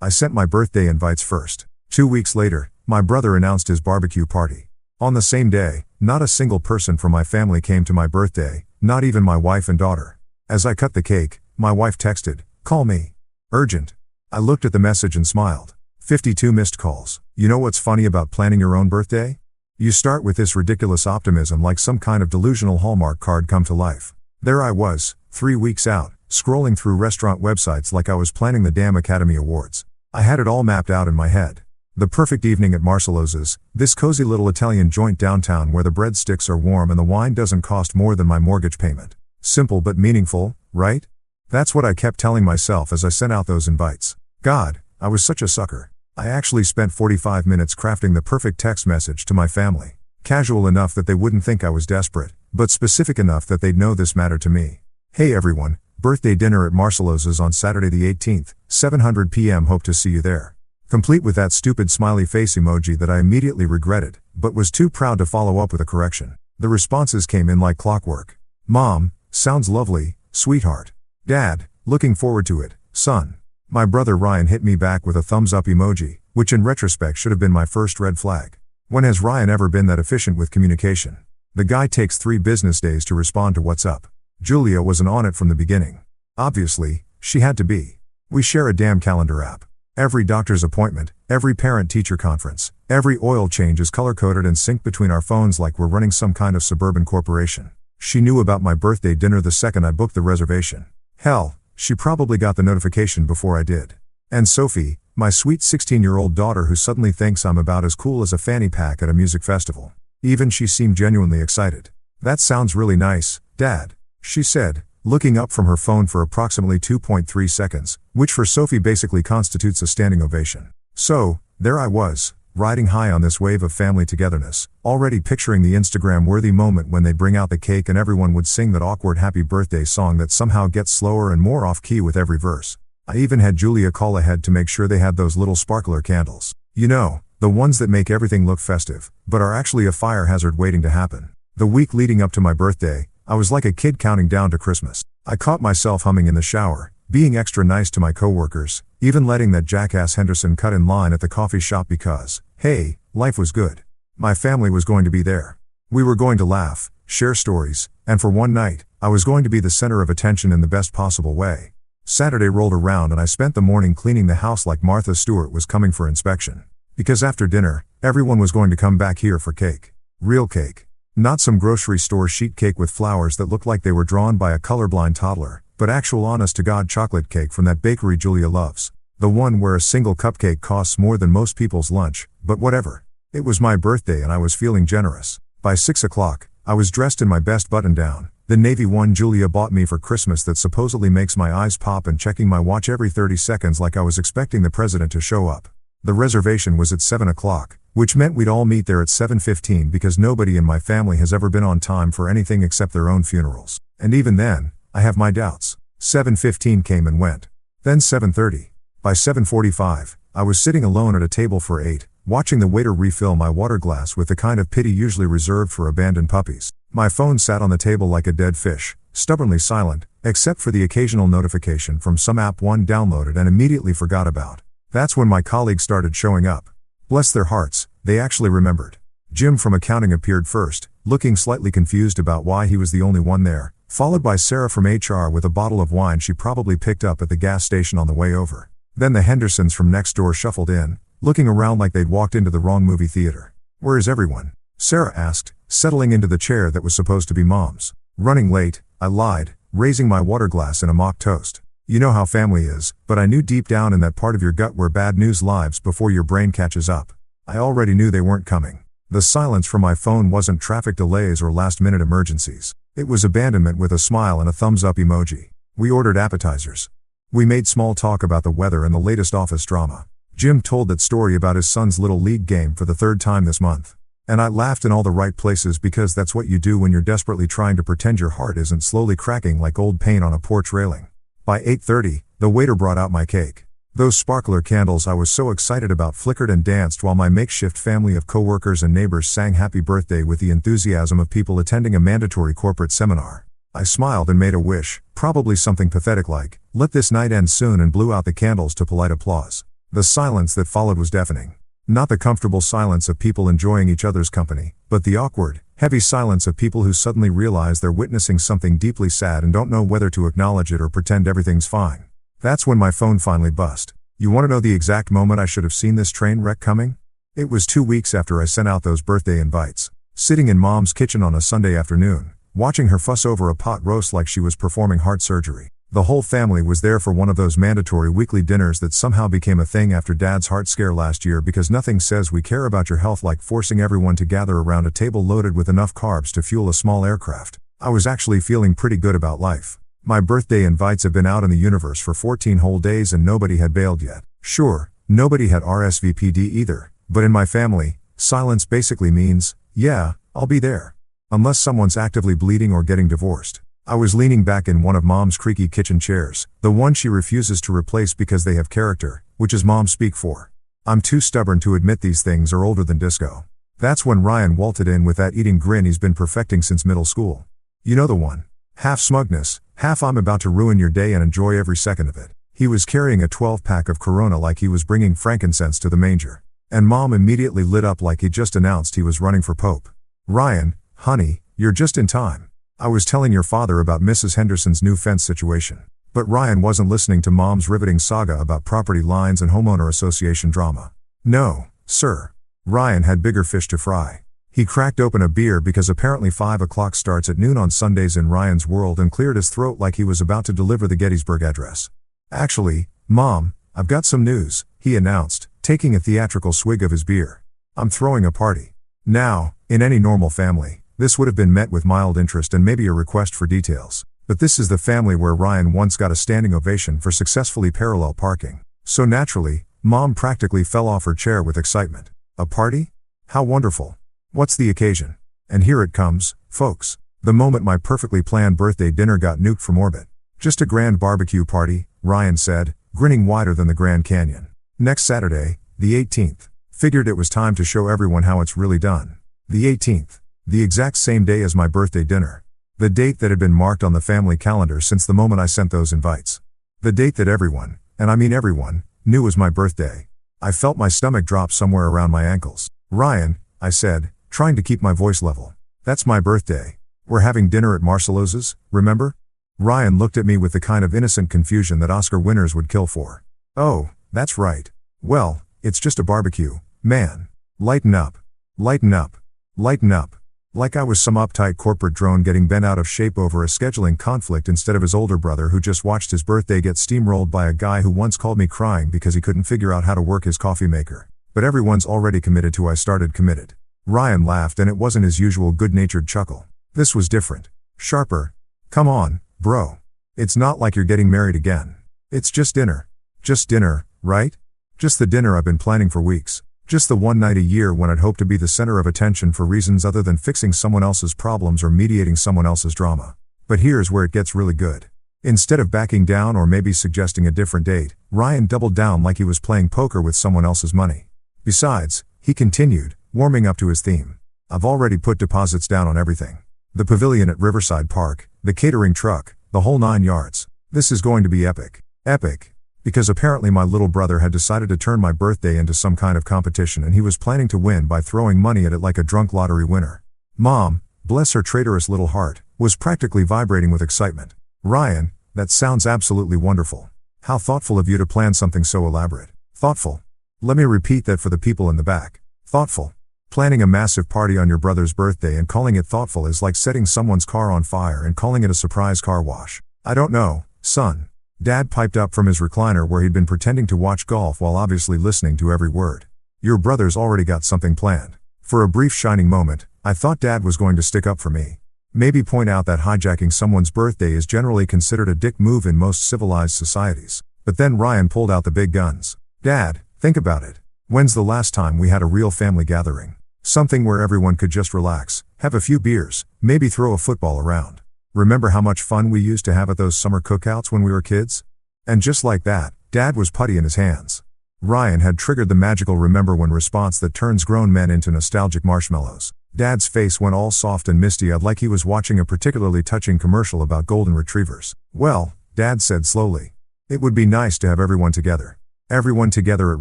I sent my birthday invites first. 2 weeks later, my brother announced his barbecue party. On the same day, not a single person from my family came to my birthday, not even my wife and daughter. As I cut the cake, my wife texted, "Call me. Urgent." I looked at the message and smiled. 52 missed calls. You know what's funny about planning your own birthday? You start with this ridiculous optimism like some kind of delusional Hallmark card come to life. There I was, 3 weeks out, scrolling through restaurant websites like I was planning the damn Academy Awards. I had it all mapped out in my head. The perfect evening at Marcello's, this cozy little Italian joint downtown where the breadsticks are warm and the wine doesn't cost more than my mortgage payment. Simple but meaningful, right? That's what I kept telling myself as I sent out those invites. God, I was such a sucker. I actually spent 45 minutes crafting the perfect text message to my family. Casual enough that they wouldn't think I was desperate, but specific enough that they'd know this mattered to me. Hey everyone, birthday dinner at Marcello's on Saturday the 18th, 7:00 p.m. Hope to see you there. Complete with that stupid smiley face emoji that I immediately regretted, but was too proud to follow up with a correction. The responses came in like clockwork. Mom, sounds lovely, sweetheart. Dad, looking forward to it, son. My brother Ryan hit me back with a thumbs up emoji, which in retrospect should have been my first red flag. When has Ryan ever been that efficient with communication? The guy takes 3 business days to respond to what's up. Julia wasn't on it from the beginning. Obviously, she had to be. We share a damn calendar app. Every doctor's appointment, every parent-teacher conference, every oil change is color-coded and synced between our phones like we're running some kind of suburban corporation. She knew about my birthday dinner the second I booked the reservation. Hell, she probably got the notification before I did. And Sophie, my sweet 16-year-old daughter who suddenly thinks I'm about as cool as a fanny pack at a music festival. Even she seemed genuinely excited. That sounds really nice, Dad, she said, looking up from her phone for approximately 2.3 seconds, which for Sophie basically constitutes a standing ovation. So, there I was, riding high on this wave of family togetherness, already picturing the Instagram-worthy moment when they'd bring out the cake and everyone would sing that awkward happy birthday song that somehow gets slower and more off-key with every verse. I even had Julia call ahead to make sure they had those little sparkler candles. You know, the ones that make everything look festive, but are actually a fire hazard waiting to happen. The week leading up to my birthday, I was like a kid counting down to Christmas. I caught myself humming in the shower, being extra nice to my coworkers, even letting that jackass Henderson cut in line at the coffee shop because, hey, life was good. My family was going to be there. We were going to laugh, share stories, and for one night, I was going to be the center of attention in the best possible way. Saturday rolled around and I spent the morning cleaning the house like Martha Stewart was coming for inspection. Because after dinner, everyone was going to come back here for cake. Real cake. Not some grocery store sheet cake with flowers that looked like they were drawn by a colorblind toddler, but actual honest-to-God chocolate cake from that bakery Julia loves. The one where a single cupcake costs more than most people's lunch, but whatever. It was my birthday and I was feeling generous. By 6 o'clock, I was dressed in my best button-down, the navy one Julia bought me for Christmas that supposedly makes my eyes pop, and checking my watch every 30 seconds like I was expecting the president to show up. The reservation was at 7 o'clock, which meant we'd all meet there at 7:15 because nobody in my family has ever been on time for anything except their own funerals. And even then, I have my doubts. 7:15 came and went. Then 7:30. By 7:45, I was sitting alone at a table for 8, watching the waiter refill my water glass with the kind of pity usually reserved for abandoned puppies. My phone sat on the table like a dead fish, stubbornly silent, except for the occasional notification from some app one downloaded and immediately forgot about. That's when my colleagues started showing up. Bless their hearts, they actually remembered. Jim from accounting appeared first, looking slightly confused about why he was the only one there, followed by Sarah from HR with a bottle of wine she probably picked up at the gas station on the way over. Then the Hendersons from next door shuffled in, looking around like they'd walked into the wrong movie theater. "Where is everyone?" Sarah asked, settling into the chair that was supposed to be Mom's. "Running late," I lied, raising my water glass in a mock toast. "You know how family is, but I knew deep down in that part of your gut where bad news lives before your brain catches up. I already knew they weren't coming." The silence from my phone wasn't traffic delays or last-minute emergencies. It was abandonment with a smile and a thumbs-up emoji. We ordered appetizers. We made small talk about the weather and the latest office drama. Jim told that story about his son's little league game for the 3rd time this month. And I laughed in all the right places because that's what you do when you're desperately trying to pretend your heart isn't slowly cracking like old paint on a porch railing. By 8:30, the waiter brought out my cake. Those sparkler candles I was so excited about flickered and danced while my makeshift family of coworkers and neighbors sang happy birthday with the enthusiasm of people attending a mandatory corporate seminar. I smiled and made a wish, probably something pathetic like, "Let this night end soon," and blew out the candles to polite applause. The silence that followed was deafening. Not the comfortable silence of people enjoying each other's company, but the awkward, heavy silence of people who suddenly realize they're witnessing something deeply sad and don't know whether to acknowledge it or pretend everything's fine. That's when my phone finally bust. You want to know the exact moment I should have seen this train wreck coming? It was 2 weeks after I sent out those birthday invites. Sitting in Mom's kitchen on a Sunday afternoon, watching her fuss over a pot roast like she was performing heart surgery. The whole family was there for one of those mandatory weekly dinners that somehow became a thing after Dad's heart scare last year, because nothing says we care about your health like forcing everyone to gather around a table loaded with enough carbs to fuel a small aircraft. I was actually feeling pretty good about life. My birthday invites have been out in the universe for 14 whole days and nobody had bailed yet. Sure, nobody had RSVP'd either, but in my family, silence basically means, yeah, I'll be there. Unless someone's actively bleeding or getting divorced. I was leaning back in one of Mom's creaky kitchen chairs, the one she refuses to replace because they have character, which is Mom speak for. I'm too stubborn to admit these things are older than disco. That's when Ryan waltzed in with that eating grin he's been perfecting since middle school. You know the one. Half smugness, half I'm about to ruin your day and enjoy every second of it. He was carrying a 12-pack of Corona like he was bringing frankincense to the manger. And Mom immediately lit up like he just announced he was running for Pope. Ryan, honey, you're just in time. I was telling your father about Mrs. Henderson's new fence situation. But Ryan wasn't listening to Mom's riveting saga about property lines and homeowner association drama. No, sir. Ryan had bigger fish to fry. He cracked open a beer because apparently 5 o'clock starts at noon on Sundays in Ryan's world and cleared his throat like he was about to deliver the Gettysburg Address. Actually, Mom, I've got some news, he announced, taking a theatrical swig of his beer. I'm throwing a party. Now, in any normal family, this would have been met with mild interest and maybe a request for details. But this is the family where Ryan once got a standing ovation for successfully parallel parking. So naturally, Mom practically fell off her chair with excitement. A party? How wonderful. What's the occasion? And here it comes, folks. The moment my perfectly planned birthday dinner got nuked from orbit. Just a grand barbecue party, Ryan said, grinning wider than the Grand Canyon. Next Saturday, the 18th. Figured it was time to show everyone how it's really done. The 18th. The exact same day as my birthday dinner. The date that had been marked on the family calendar since the moment I sent those invites. The date that everyone, and I mean everyone, knew was my birthday. I felt my stomach drop somewhere around my ankles. Ryan, I said, trying to keep my voice level. That's my birthday. We're having dinner at Marcello's, remember? Ryan looked at me with the kind of innocent confusion that Oscar winners would kill for. Oh, that's right. Well, it's just a barbecue, man. Lighten up. Lighten up. Lighten up. Like I was some uptight corporate drone getting bent out of shape over a scheduling conflict instead of his older brother who just watched his birthday get steamrolled by a guy who once called me crying because he couldn't figure out how to work his coffee maker. But everyone's already committed to I started committed. Ryan laughed and it wasn't his usual good-natured chuckle. This was different. Sharper. Come on, bro. It's not like you're getting married again. It's just dinner. Just dinner, right? Just the dinner I've been planning for weeks. Just the one night a year when I'd hope to be the center of attention for reasons other than fixing someone else's problems or mediating someone else's drama. But here's where it gets really good. Instead of backing down or maybe suggesting a different date, Ryan doubled down like he was playing poker with someone else's money. Besides, he continued, warming up to his theme. I've already put deposits down on everything. The pavilion at Riverside Park, the catering truck, the whole 9 yards. This is going to be epic. Epic. Because apparently my little brother had decided to turn my birthday into some kind of competition and he was planning to win by throwing money at it like a drunk lottery winner. Mom, bless her traitorous little heart, was practically vibrating with excitement. Ryan, that sounds absolutely wonderful. How thoughtful of you to plan something so elaborate. Thoughtful. Let me repeat that for the people in the back. Thoughtful. Planning a massive party on your brother's birthday and calling it thoughtful is like setting someone's car on fire and calling it a surprise car wash. I don't know, son. Dad piped up from his recliner where he'd been pretending to watch golf while obviously listening to every word. Your brother's already got something planned. For a brief shining moment, I thought Dad was going to stick up for me. Maybe point out that hijacking someone's birthday is generally considered a dick move in most civilized societies. But then Ryan pulled out the big guns. Dad, think about it. When's the last time we had a real family gathering? Something where everyone could just relax, have a few beers, maybe throw a football around. Remember how much fun we used to have at those summer cookouts when we were kids? And just like that, Dad was putty in his hands. Ryan had triggered the magical remember when response that turns grown men into nostalgic marshmallows. Dad's face went all soft and misty-eyed like he was watching a particularly touching commercial about golden retrievers. Well, Dad said slowly. It would be nice to have everyone together. Everyone together at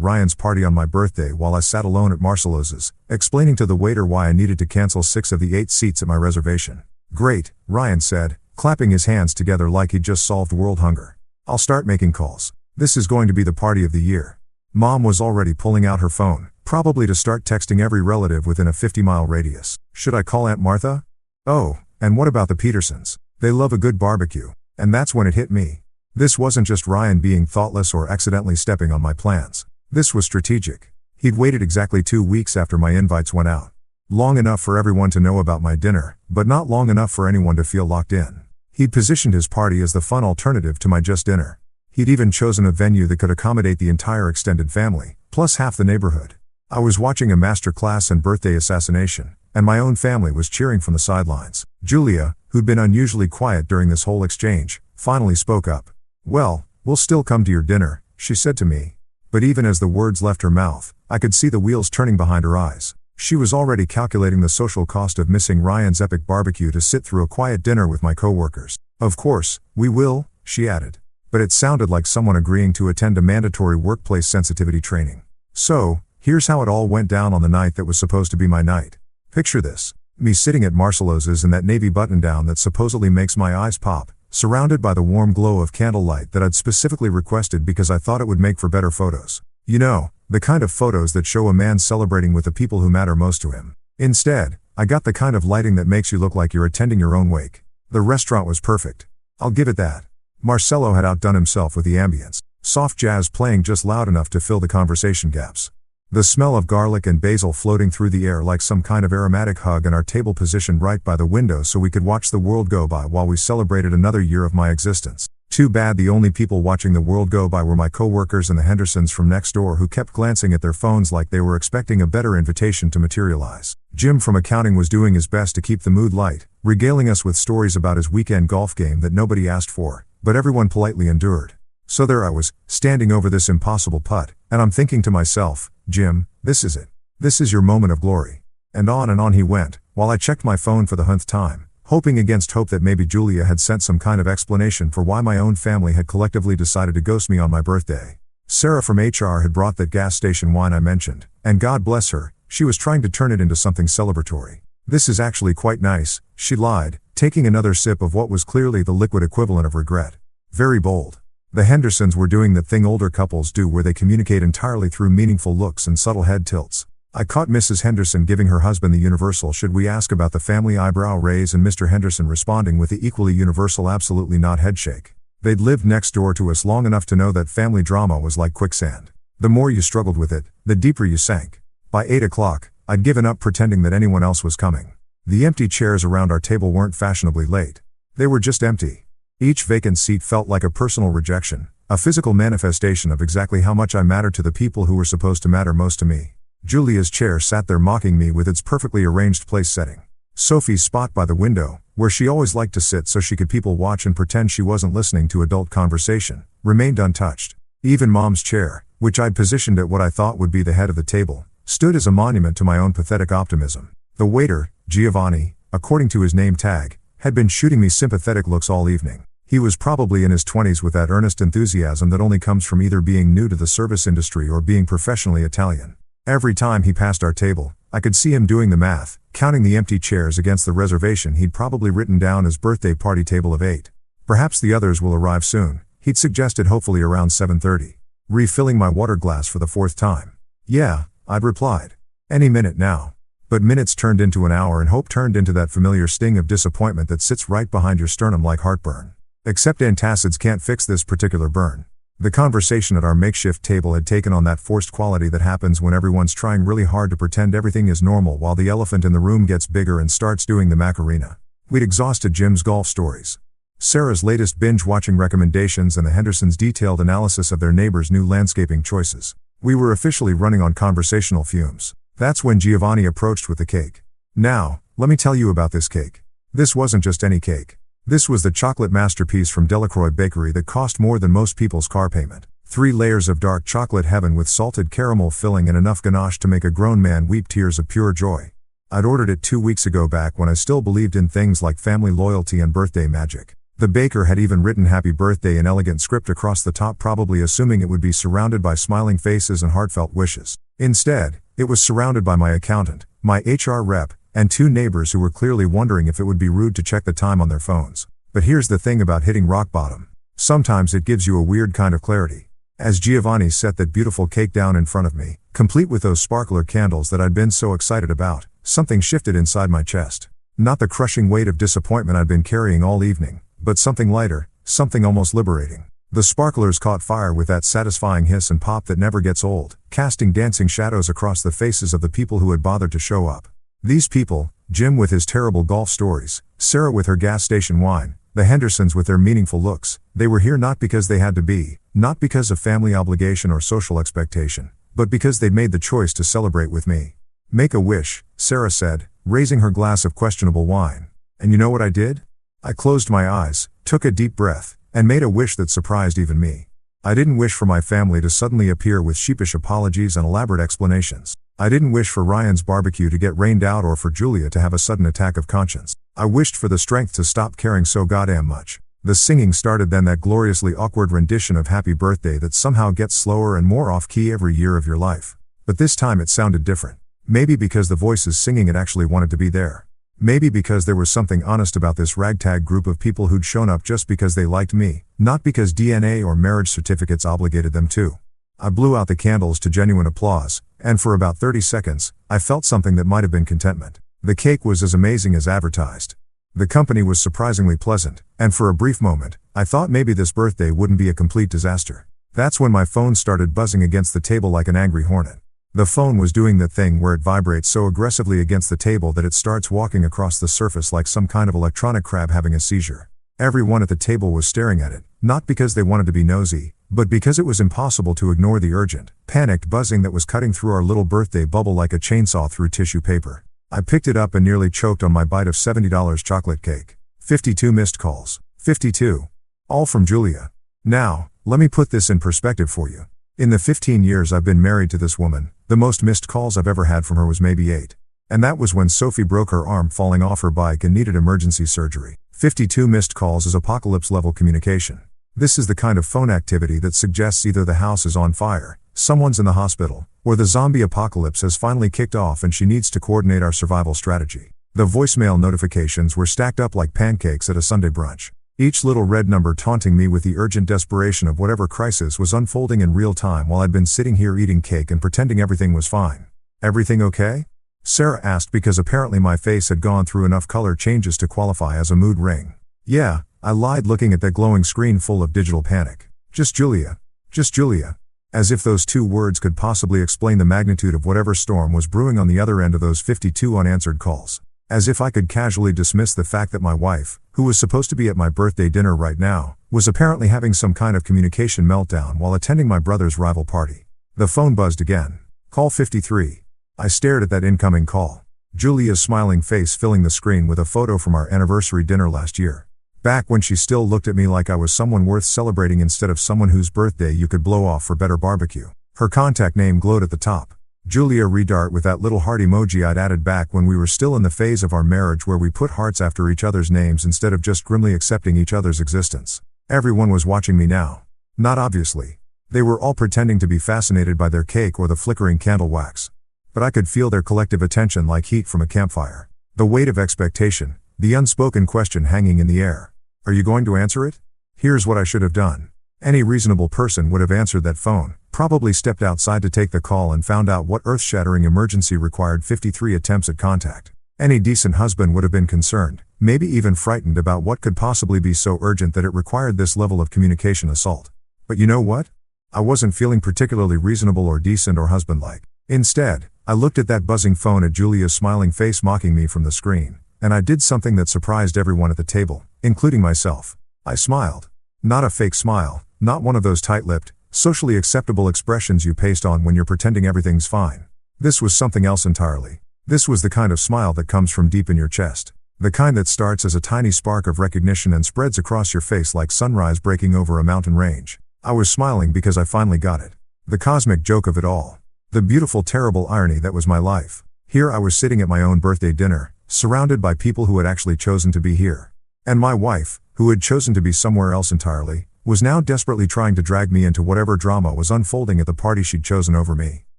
Ryan's party on my birthday while I sat alone at Marcelo's, explaining to the waiter why I needed to cancel 6 of the 8 seats at my reservation. "Great," Ryan said, clapping his hands together like he'd just solved world hunger. "I'll start making calls. This is going to be the party of the year." Mom was already pulling out her phone, probably to start texting every relative within a 50-mile radius. Should I call Aunt Martha? Oh, and what about the Petersons? They love a good barbecue. And that's when it hit me. This wasn't just Ryan being thoughtless or accidentally stepping on my plans. This was strategic. He'd waited exactly 2 weeks after my invites went out. Long enough for everyone to know about my dinner, but not long enough for anyone to feel locked in. He'd positioned his party as the fun alternative to my just dinner. He'd even chosen a venue that could accommodate the entire extended family, plus half the neighborhood. I was watching a master class in birthday assassination, and my own family was cheering from the sidelines. Julia, who'd been unusually quiet during this whole exchange, finally spoke up. "Well, we'll still come to your dinner," she said to me. But even as the words left her mouth, I could see the wheels turning behind her eyes. She was already calculating the social cost of missing Ryan's epic barbecue to sit through a quiet dinner with my coworkers. "Of course, we will," she added. But it sounded like someone agreeing to attend a mandatory workplace sensitivity training. So, here's how it all went down on the night that was supposed to be my night. Picture this. Me sitting at Marcelo's in that navy button-down that supposedly makes my eyes pop, surrounded by the warm glow of candlelight that I'd specifically requested because I thought it would make for better photos. You know, the kind of photos that show a man celebrating with the people who matter most to him. Instead, I got the kind of lighting that makes you look like you're attending your own wake. The restaurant was perfect. I'll give it that. Marcelo had outdone himself with the ambience. Soft jazz playing just loud enough to fill the conversation gaps. The smell of garlic and basil floating through the air like some kind of aromatic hug, and our table positioned right by the window so we could watch the world go by while we celebrated another year of my existence. Too bad the only people watching the world go by were my coworkers and the Hendersons from next door, who kept glancing at their phones like they were expecting a better invitation to materialize. Jim from accounting was doing his best to keep the mood light, regaling us with stories about his weekend golf game that nobody asked for, but everyone politely endured. So there I was, standing over this impossible putt, and I'm thinking to myself, "Jim, this is it. This is your moment of glory." And on he went, while I checked my phone for the 100th time, hoping against hope that maybe Julia had sent some kind of explanation for why my own family had collectively decided to ghost me on my birthday. Sarah from HR had brought that gas station wine I mentioned, and God bless her, she was trying to turn it into something celebratory. "This is actually quite nice," she lied, taking another sip of what was clearly the liquid equivalent of regret. Very bold. The Hendersons were doing the thing older couples do, where they communicate entirely through meaningful looks and subtle head tilts. I caught Mrs. Henderson giving her husband the universal "should we ask about the family" eyebrow raise, and Mr. Henderson responding with the equally universal "absolutely not" headshake. They'd lived next door to us long enough to know that family drama was like quicksand. The more you struggled with it, the deeper you sank. By 8 o'clock, I'd given up pretending that anyone else was coming. The empty chairs around our table weren't fashionably late. They were just empty. Each vacant seat felt like a personal rejection, a physical manifestation of exactly how much I mattered to the people who were supposed to matter most to me. Julia's chair sat there mocking me with its perfectly arranged place setting. Sophie's spot by the window, where she always liked to sit so she could people watch and pretend she wasn't listening to adult conversation, remained untouched. Even Mom's chair, which I'd positioned at what I thought would be the head of the table, stood as a monument to my own pathetic optimism. The waiter, Giovanni, according to his name tag, had been shooting me sympathetic looks all evening. He was probably in his 20s with that earnest enthusiasm that only comes from either being new to the service industry or being professionally Italian. Every time he passed our table, I could see him doing the math, counting the empty chairs against the reservation he'd probably written down as birthday party table of 8. "Perhaps the others will arrive soon," he'd suggested, hopefully around 7:30. Refilling my water glass for the 4th time. "Yeah," I'd replied. "Any minute now." But minutes turned into an hour, and hope turned into that familiar sting of disappointment that sits right behind your sternum like heartburn. Except antacids can't fix this particular burn. The conversation at our makeshift table had taken on that forced quality that happens when everyone's trying really hard to pretend everything is normal while the elephant in the room gets bigger and starts doing the Macarena. We'd exhausted Jim's golf stories, Sarah's latest binge-watching recommendations, and the Hendersons' detailed analysis of their neighbors' new landscaping choices. We were officially running on conversational fumes. That's when Giovanni approached with the cake. "Now, let me tell you about this cake. This wasn't just any cake. This was the chocolate masterpiece from Delacroix Bakery that cost more than most people's car payment. 3 layers of dark chocolate heaven with salted caramel filling and enough ganache to make a grown man weep tears of pure joy. I'd ordered it 2 weeks ago, back when I still believed in things like family loyalty and birthday magic. The baker had even written happy birthday in elegant script across the top, probably assuming it would be surrounded by smiling faces and heartfelt wishes. Instead, it was surrounded by my accountant, my HR rep, and 2 neighbors who were clearly wondering if it would be rude to check the time on their phones. But here's the thing about hitting rock bottom. Sometimes it gives you a weird kind of clarity. As Giovanni set that beautiful cake down in front of me, complete with those sparkler candles that I'd been so excited about, something shifted inside my chest. Not the crushing weight of disappointment I'd been carrying all evening, but something lighter, something almost liberating. The sparklers caught fire with that satisfying hiss and pop that never gets old, casting dancing shadows across the faces of the people who had bothered to show up. These people, Jim with his terrible golf stories, Sarah with her gas station wine, the Hendersons with their meaningful looks, they were here not because they had to be, not because of family obligation or social expectation, but because they'd made the choice to celebrate with me. Make a wish, Sarah said, raising her glass of questionable wine. And you know what I did? I closed my eyes, took a deep breath, and made a wish that surprised even me. I didn't wish for my family to suddenly appear with sheepish apologies and elaborate explanations. I didn't wish for Ryan's barbecue to get rained out or for Julia to have a sudden attack of conscience. I wished for the strength to stop caring so goddamn much. The singing started, then that gloriously awkward rendition of Happy Birthday that somehow gets slower and more off-key every year of your life. But this time it sounded different. Maybe because the voices singing it actually wanted to be there. Maybe because there was something honest about this ragtag group of people who'd shown up just because they liked me, not because DNA or marriage certificates obligated them to. I blew out the candles to genuine applause, and for about 30 seconds, I felt something that might have been contentment. The cake was as amazing as advertised. The company was surprisingly pleasant, and for a brief moment, I thought maybe this birthday wouldn't be a complete disaster. That's when my phone started buzzing against the table like an angry hornet. The phone was doing that thing where it vibrates so aggressively against the table that it starts walking across the surface like some kind of electronic crab having a seizure. Everyone at the table was staring at it, not because they wanted to be nosy, but because it was impossible to ignore the urgent, panicked buzzing that was cutting through our little birthday bubble like a chainsaw through tissue paper. I picked it up and nearly choked on my bite of $70 chocolate cake. 52 missed calls. 52. All from Julia. Now, let me put this in perspective for you. In the 15 years I've been married to this woman, the most missed calls I've ever had from her was maybe 8. And that was when Sophie broke her arm falling off her bike and needed emergency surgery. 52 missed calls is apocalypse-level communication. This is the kind of phone activity that suggests either the house is on fire, someone's in the hospital, or the zombie apocalypse has finally kicked off and she needs to coordinate our survival strategy. The voicemail notifications were stacked up like pancakes at a Sunday brunch. Each little red number taunting me with the urgent desperation of whatever crisis was unfolding in real time while I'd been sitting here eating cake and pretending everything was fine. Everything okay? Sarah asked because apparently my face had gone through enough color changes to qualify as a mood ring. Yeah, I lied, looking at that glowing screen full of digital panic. Just Julia. Just Julia. As if those 2 words could possibly explain the magnitude of whatever storm was brewing on the other end of those 52 unanswered calls. As if I could casually dismiss the fact that my wife, who was supposed to be at my birthday dinner right now, was apparently having some kind of communication meltdown while attending my brother's rival party. The phone buzzed again. Call 53. I stared at that incoming call. Julia's smiling face filling the screen with a photo from our anniversary dinner last year. Back when she still looked at me like I was someone worth celebrating instead of someone whose birthday you could blow off for better barbecue. Her contact name glowed at the top. Julia Redart, with that little heart emoji I'd added back when we were still in the phase of our marriage where we put hearts after each other's names instead of just grimly accepting each other's existence. Everyone was watching me now. Not obviously. They were all pretending to be fascinated by their cake or the flickering candle wax. But I could feel their collective attention like heat from a campfire. The weight of expectation, the unspoken question hanging in the air. Are you going to answer it? Here's what I should have done. Any reasonable person would have answered that phone, probably stepped outside to take the call and found out what earth-shattering emergency required 53 attempts at contact. Any decent husband would have been concerned, maybe even frightened about what could possibly be so urgent that it required this level of communication assault. But you know what? I wasn't feeling particularly reasonable or decent or husband-like. Instead, I looked at that buzzing phone, at Julia's smiling face mocking me from the screen, and I did something that surprised everyone at the table, including myself. I smiled. Not a fake smile, not one of those tight-lipped, socially acceptable expressions you paste on when you're pretending everything's fine. This was something else entirely. This was the kind of smile that comes from deep in your chest. The kind that starts as a tiny spark of recognition and spreads across your face like sunrise breaking over a mountain range. I was smiling because I finally got it. The cosmic joke of it all. The beautiful, terrible irony that was my life. Here I was sitting at my own birthday dinner, surrounded by people who had actually chosen to be here. And my wife, who had chosen to be somewhere else entirely, was now desperately trying to drag me into whatever drama was unfolding at the party she'd chosen over me.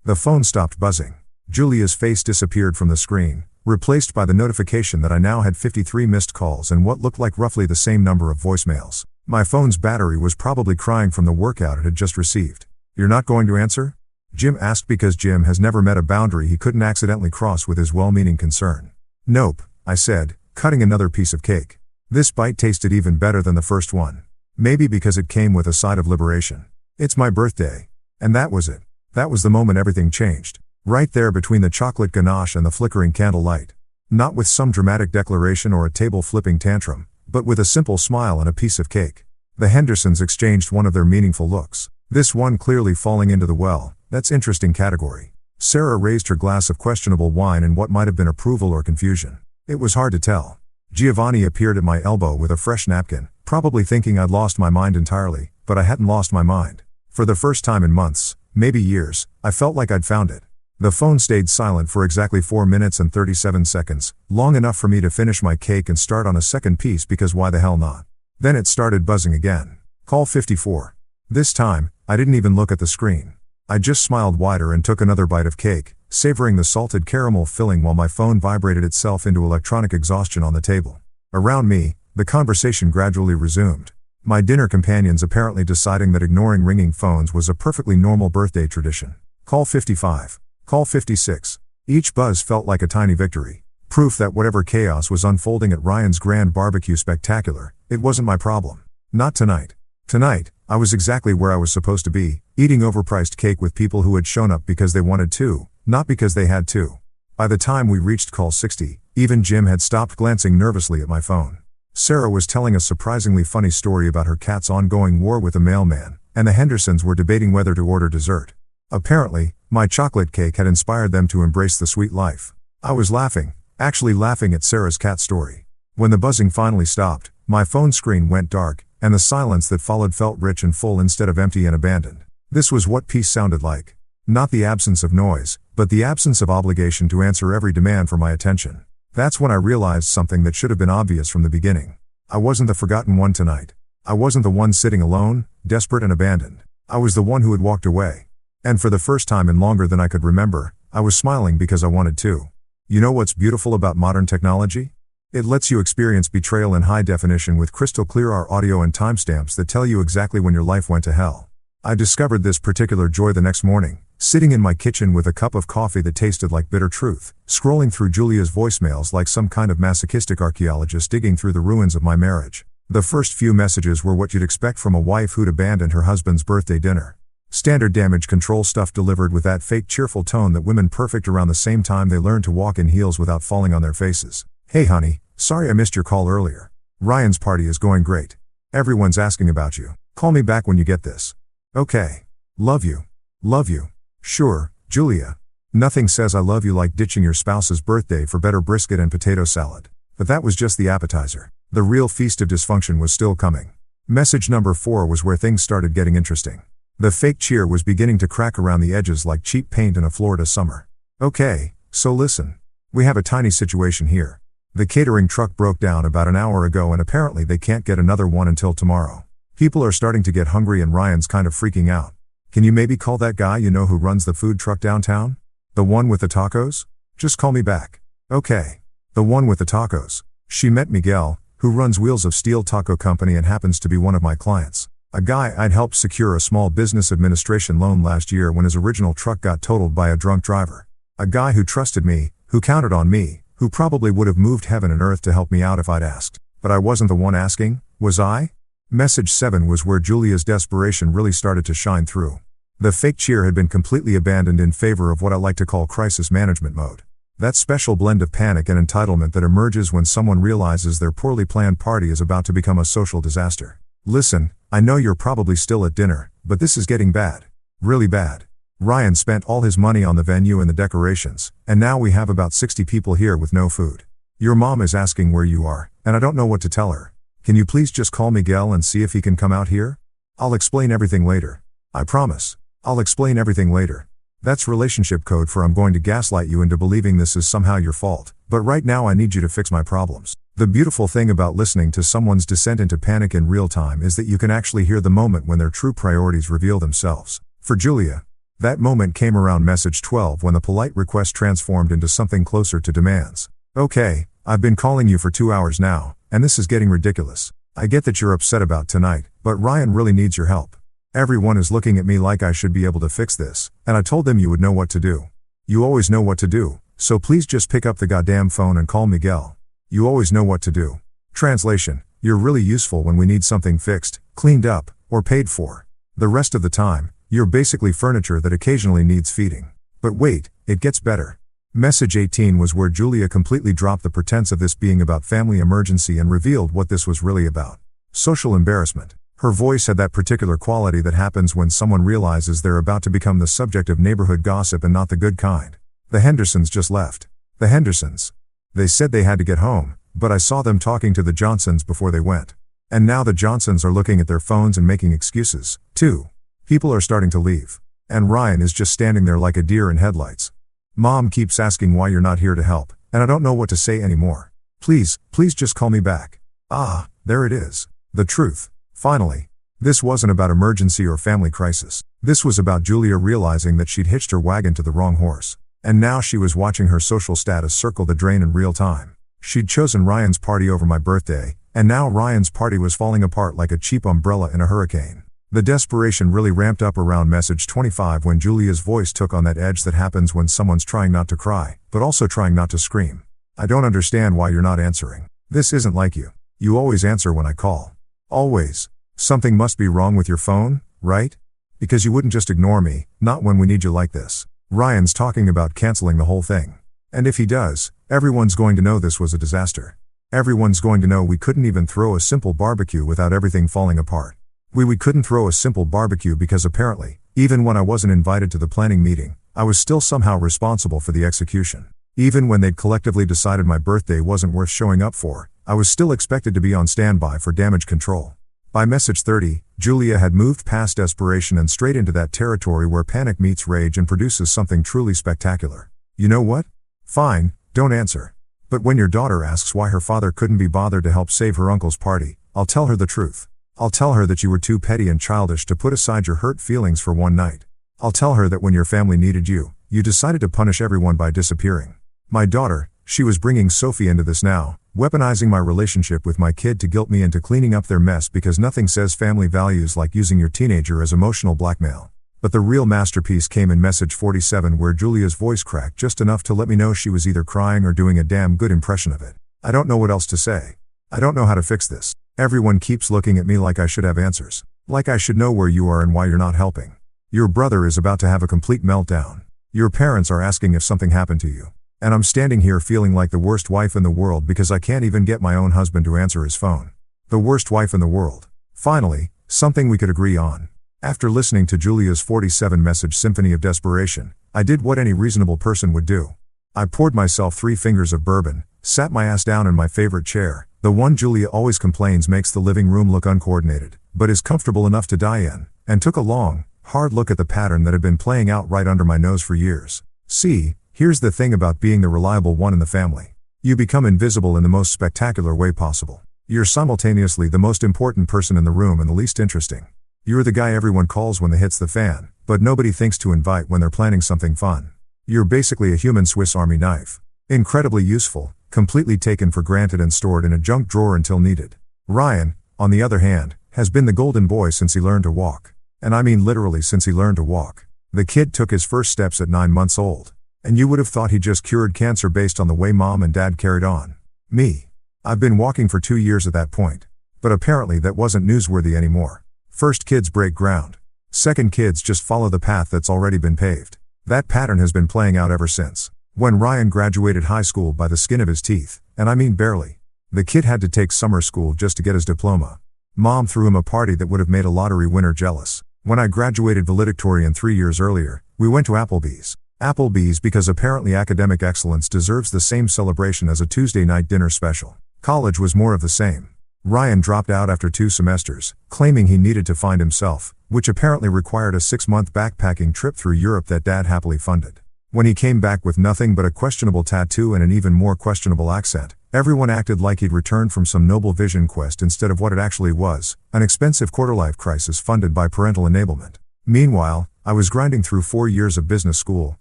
The phone stopped buzzing. Julia's face disappeared from the screen, replaced by the notification that I now had 53 missed calls and what looked like roughly the same number of voicemails. My phone's battery was probably crying from the workout it had just received. "You're not going to answer?" Jim asked, because Jim has never met a boundary he couldn't accidentally cross with his well-meaning concern. "Nope," I said, cutting another piece of cake. This bite tasted even better than the first one. Maybe because it came with a side of liberation. It's my birthday. And that was it. That was the moment everything changed. Right there between the chocolate ganache and the flickering candlelight. Not with some dramatic declaration or a table-flipping tantrum, but with a simple smile and a piece of cake. The Hendersons exchanged one of their meaningful looks. This one clearly falling into the "well, that's interesting" category. Sarah raised her glass of questionable wine in what might have been approval or confusion. It was hard to tell. Giovanni appeared at my elbow with a fresh napkin, probably thinking I'd lost my mind entirely, but I hadn't lost my mind. For the first time in months, maybe years, I felt like I'd found it. The phone stayed silent for exactly 4 minutes and 37 seconds, long enough for me to finish my cake and start on a second piece, because why the hell not? Then it started buzzing again. Call 54. This time, I didn't even look at the screen. I just smiled wider and took another bite of cake, savoring the salted caramel filling while my phone vibrated itself into electronic exhaustion on the table. Around me, the conversation gradually resumed. My dinner companions apparently deciding that ignoring ringing phones was a perfectly normal birthday tradition. Call 55. Call 56. Each buzz felt like a tiny victory. Proof that whatever chaos was unfolding at Ryan's grand barbecue spectacular, it wasn't my problem. Not tonight. Tonight, I was exactly where I was supposed to be, eating overpriced cake with people who had shown up because they wanted to, not because they had to. By the time we reached call 60, even Jim had stopped glancing nervously at my phone. Sarah was telling a surprisingly funny story about her cat's ongoing war with a mailman, and the Hendersons were debating whether to order dessert. Apparently, my chocolate cake had inspired them to embrace the sweet life. I was laughing, actually laughing at Sarah's cat story. When the buzzing finally stopped, my phone screen went dark, and the silence that followed felt rich and full instead of empty and abandoned. This was what peace sounded like. Not the absence of noise, but the absence of obligation to answer every demand for my attention. That's when I realized something that should have been obvious from the beginning. I wasn't the forgotten one tonight. I wasn't the one sitting alone, desperate and abandoned. I was the one who had walked away. And for the first time in longer than I could remember, I was smiling because I wanted to. You know what's beautiful about modern technology? It lets you experience betrayal in high definition with crystal clear audio and timestamps that tell you exactly when your life went to hell. I discovered this particular joy the next morning, sitting in my kitchen with a cup of coffee that tasted like bitter truth, scrolling through Julia's voicemails like some kind of masochistic archaeologist digging through the ruins of my marriage. The first few messages were what you'd expect from a wife who'd abandoned her husband's birthday dinner. Standard damage control stuff delivered with that fake cheerful tone that women perfect around the same time they learn to walk in heels without falling on their faces. "Hey honey, sorry I missed your call earlier. Ryan's party is going great. Everyone's asking about you. Call me back when you get this. Okay. Love you. Love you. Sure, Julia." Nothing says I love you like ditching your spouse's birthday for better brisket and potato salad. But that was just the appetizer. The real feast of dysfunction was still coming. Message number 4 was where things started getting interesting. The fake cheer was beginning to crack around the edges like cheap paint in a Florida summer. "Okay, so listen. We have a tiny situation here. The catering truck broke down about an hour ago and apparently they can't get another one until tomorrow. People are starting to get hungry and Ryan's kind of freaking out. Can you maybe call that guy you know who runs the food truck downtown? The one with the tacos? Just call me back." "Okay. The one with the tacos." She met Miguel, who runs Wheels of Steel Taco Company and happens to be one of my clients. A guy I'd helped secure a small business administration loan last year when his original truck got totaled by a drunk driver. A guy who trusted me, who counted on me, who probably would have moved heaven and earth to help me out if I'd asked. But I wasn't the one asking, was I? Message 7 was where Julia's desperation really started to shine through. The fake cheer had been completely abandoned in favor of what I like to call crisis management mode. That special blend of panic and entitlement that emerges when someone realizes their poorly planned party is about to become a social disaster. "Listen, I know you're probably still at dinner, but this is getting bad. Really bad. Ryan spent all his money on the venue and the decorations, and now we have about 60 people here with no food. Your mom is asking where you are, and I don't know what to tell her. Can you please just call Miguel and see if he can come out here? I'll explain everything later. I promise. I'll explain everything later." That's relationship code for I'm going to gaslight you into believing this is somehow your fault, but right now I need you to fix my problems. The beautiful thing about listening to someone's descent into panic in real time is that you can actually hear the moment when their true priorities reveal themselves. For Julia, that moment came around message 12 when the polite request transformed into something closer to demands. Okay, I've been calling you for 2 hours now, and this is getting ridiculous. I get that you're upset about tonight, but Ryan really needs your help. Everyone is looking at me like I should be able to fix this, and I told them you would know what to do. You always know what to do, so please just pick up the goddamn phone and call Miguel. You always know what to do. Translation: you're really useful when we need something fixed, cleaned up, or paid for. The rest of the time, you're basically furniture that occasionally needs feeding. But wait, it gets better. Message 18 was where Julia completely dropped the pretense of this being about family emergency and revealed what this was really about. Social embarrassment. Her voice had that particular quality that happens when someone realizes they're about to become the subject of neighborhood gossip and not the good kind. The Hendersons just left. The Hendersons. They said they had to get home, but I saw them talking to the Johnsons before they went. And now the Johnsons are looking at their phones and making excuses, too. People are starting to leave. And Ryan is just standing there like a deer in headlights. Mom keeps asking why you're not here to help, and I don't know what to say anymore. Please just call me back. Ah, there it is. The truth. Finally. This wasn't about emergency or family crisis. This was about Julia realizing that she'd hitched her wagon to the wrong horse. And now she was watching her social status circle the drain in real time. She'd chosen Ryan's party over my birthday, and now Ryan's party was falling apart like a cheap umbrella in a hurricane. The desperation really ramped up around message 25 when Julia's voice took on that edge that happens when someone's trying not to cry, but also trying not to scream. I don't understand why you're not answering. This isn't like you. You always answer when I call. Always. Something must be wrong with your phone, right? Because you wouldn't just ignore me, not when we need you like this. Ryan's talking about canceling the whole thing. And if he does, everyone's going to know this was a disaster. Everyone's going to know we couldn't even throw a simple barbecue without everything falling apart. We couldn't throw a simple barbecue because apparently, even when I wasn't invited to the planning meeting, I was still somehow responsible for the execution. Even when they'd collectively decided my birthday wasn't worth showing up for, I was still expected to be on standby for damage control. By message 30, Julia had moved past desperation and straight into that territory where panic meets rage and produces something truly spectacular. You know what? Fine, don't answer. But when your daughter asks why her father couldn't be bothered to help save her uncle's party, I'll tell her the truth. I'll tell her that you were too petty and childish to put aside your hurt feelings for one night. I'll tell her that when your family needed you, you decided to punish everyone by disappearing. My daughter, she was bringing Sophie into this now, weaponizing my relationship with my kid to guilt me into cleaning up their mess because nothing says family values like using your teenager as emotional blackmail. But the real masterpiece came in message 47 where Julia's voice cracked just enough to let me know she was either crying or doing a damn good impression of it. I don't know what else to say. I don't know how to fix this. Everyone keeps looking at me like I should have answers. Like I should know where you are and why you're not helping. Your brother is about to have a complete meltdown. Your parents are asking if something happened to you. And I'm standing here feeling like the worst wife in the world because I can't even get my own husband to answer his phone. The worst wife in the world. Finally, something we could agree on. After listening to Julia's 47-message symphony of desperation, I did what any reasonable person would do. I poured myself 3 fingers of bourbon, sat my ass down in my favorite chair, the one Julia always complains makes the living room look uncoordinated, but is comfortable enough to die in, and took a long, hard look at the pattern that had been playing out right under my nose for years. See, here's the thing about being the reliable one in the family. You become invisible in the most spectacular way possible. You're simultaneously the most important person in the room and the least interesting. You're the guy everyone calls when the hits the fan, but nobody thinks to invite when they're planning something fun. You're basically a human Swiss Army knife. Incredibly useful, completely taken for granted and stored in a junk drawer until needed. Ryan, on the other hand, has been the golden boy since he learned to walk. And I mean literally since he learned to walk. The kid took his first steps at 9 months old. And you would have thought he just cured cancer based on the way mom and dad carried on. Me. I've been walking for 2 years at that point. But apparently that wasn't newsworthy anymore. First kids break ground. Second kids just follow the path that's already been paved. That pattern has been playing out ever since. When Ryan graduated high school by the skin of his teeth, and I mean barely. The kid had to take summer school just to get his diploma. Mom threw him a party that would have made a lottery winner jealous. When I graduated valedictorian 3 years earlier, we went to Applebee's. Applebee's because apparently academic excellence deserves the same celebration as a Tuesday night dinner special. College was more of the same. Ryan dropped out after 2 semesters, claiming he needed to find himself, which apparently required a 6-month backpacking trip through Europe that Dad happily funded. When he came back with nothing but a questionable tattoo and an even more questionable accent, Everyone acted like he'd returned from some noble vision quest instead of what it actually was, an expensive quarter-life crisis funded by parental enablement. Meanwhile, I was grinding through 4 years of business school,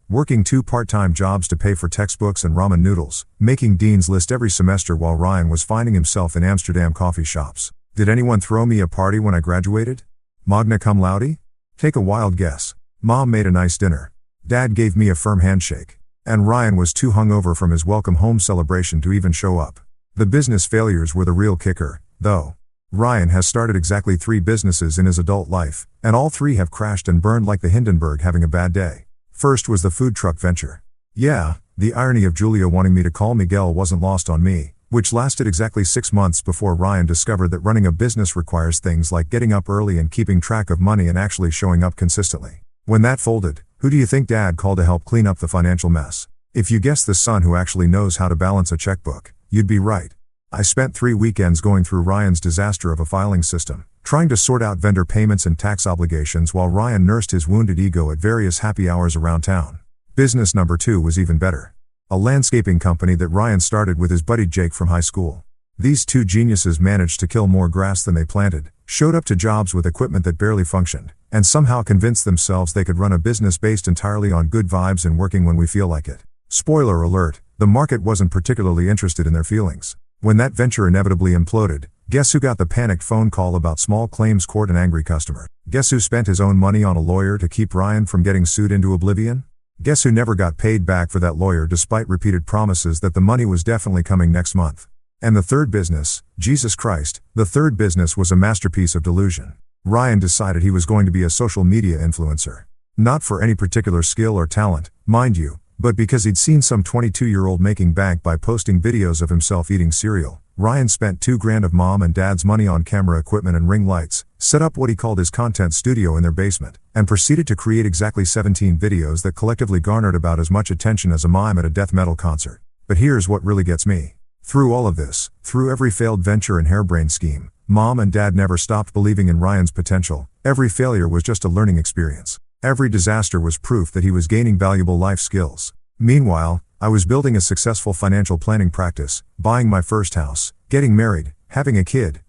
working 2 part-time jobs to pay for textbooks and ramen noodles, making Dean's List every semester while Ryan was finding himself in Amsterdam coffee shops. Did anyone throw me a party when I graduated? Magna cum laude? Take a wild guess. Mom made a nice dinner. Dad gave me a firm handshake. And Ryan was too hungover from his welcome home celebration to even show up. The business failures were the real kicker, though. Ryan has started exactly 3 businesses in his adult life, and all 3 have crashed and burned like the Hindenburg having a bad day. First was the food truck venture. Yeah, the irony of Julia wanting me to call Miguel wasn't lost on me, which lasted exactly 6 months before Ryan discovered that running a business requires things like getting up early and keeping track of money and actually showing up consistently. When that folded, who do you think Dad called to help clean up the financial mess? If you guessed the son who actually knows how to balance a checkbook, you'd be right. I spent 3 weekends going through Ryan's disaster of a filing system, trying to sort out vendor payments and tax obligations while Ryan nursed his wounded ego at various happy hours around town. Business number 2 was even better. A landscaping company that Ryan started with his buddy Jake from high school. These 2 geniuses managed to kill more grass than they planted, showed up to jobs with equipment that barely functioned, and somehow convinced themselves they could run a business based entirely on good vibes and working when we feel like it. Spoiler alert, the market wasn't particularly interested in their feelings. When that venture inevitably imploded, guess who got the panicked phone call about small claims court and angry customer? Guess who spent his own money on a lawyer to keep Ryan from getting sued into oblivion? Guess who never got paid back for that lawyer despite repeated promises that the money was definitely coming next month? And the third business, Jesus Christ, the third business was a masterpiece of delusion. Ryan decided he was going to be a social media influencer. Not for any particular skill or talent, mind you, but because he'd seen some 22-year-old making bank by posting videos of himself eating cereal. Ryan spent $2,000 of mom and dad's money on camera equipment and ring lights, set up what he called his content studio in their basement, and proceeded to create exactly 17 videos that collectively garnered about as much attention as a mime at a death metal concert. But here's what really gets me. Through all of this, through every failed venture and harebrained scheme, Mom and Dad never stopped believing in Ryan's potential. Every failure was just a learning experience. Every disaster was proof that he was gaining valuable life skills. Meanwhile, I was building a successful financial planning practice, buying my first house, getting married, having a kid,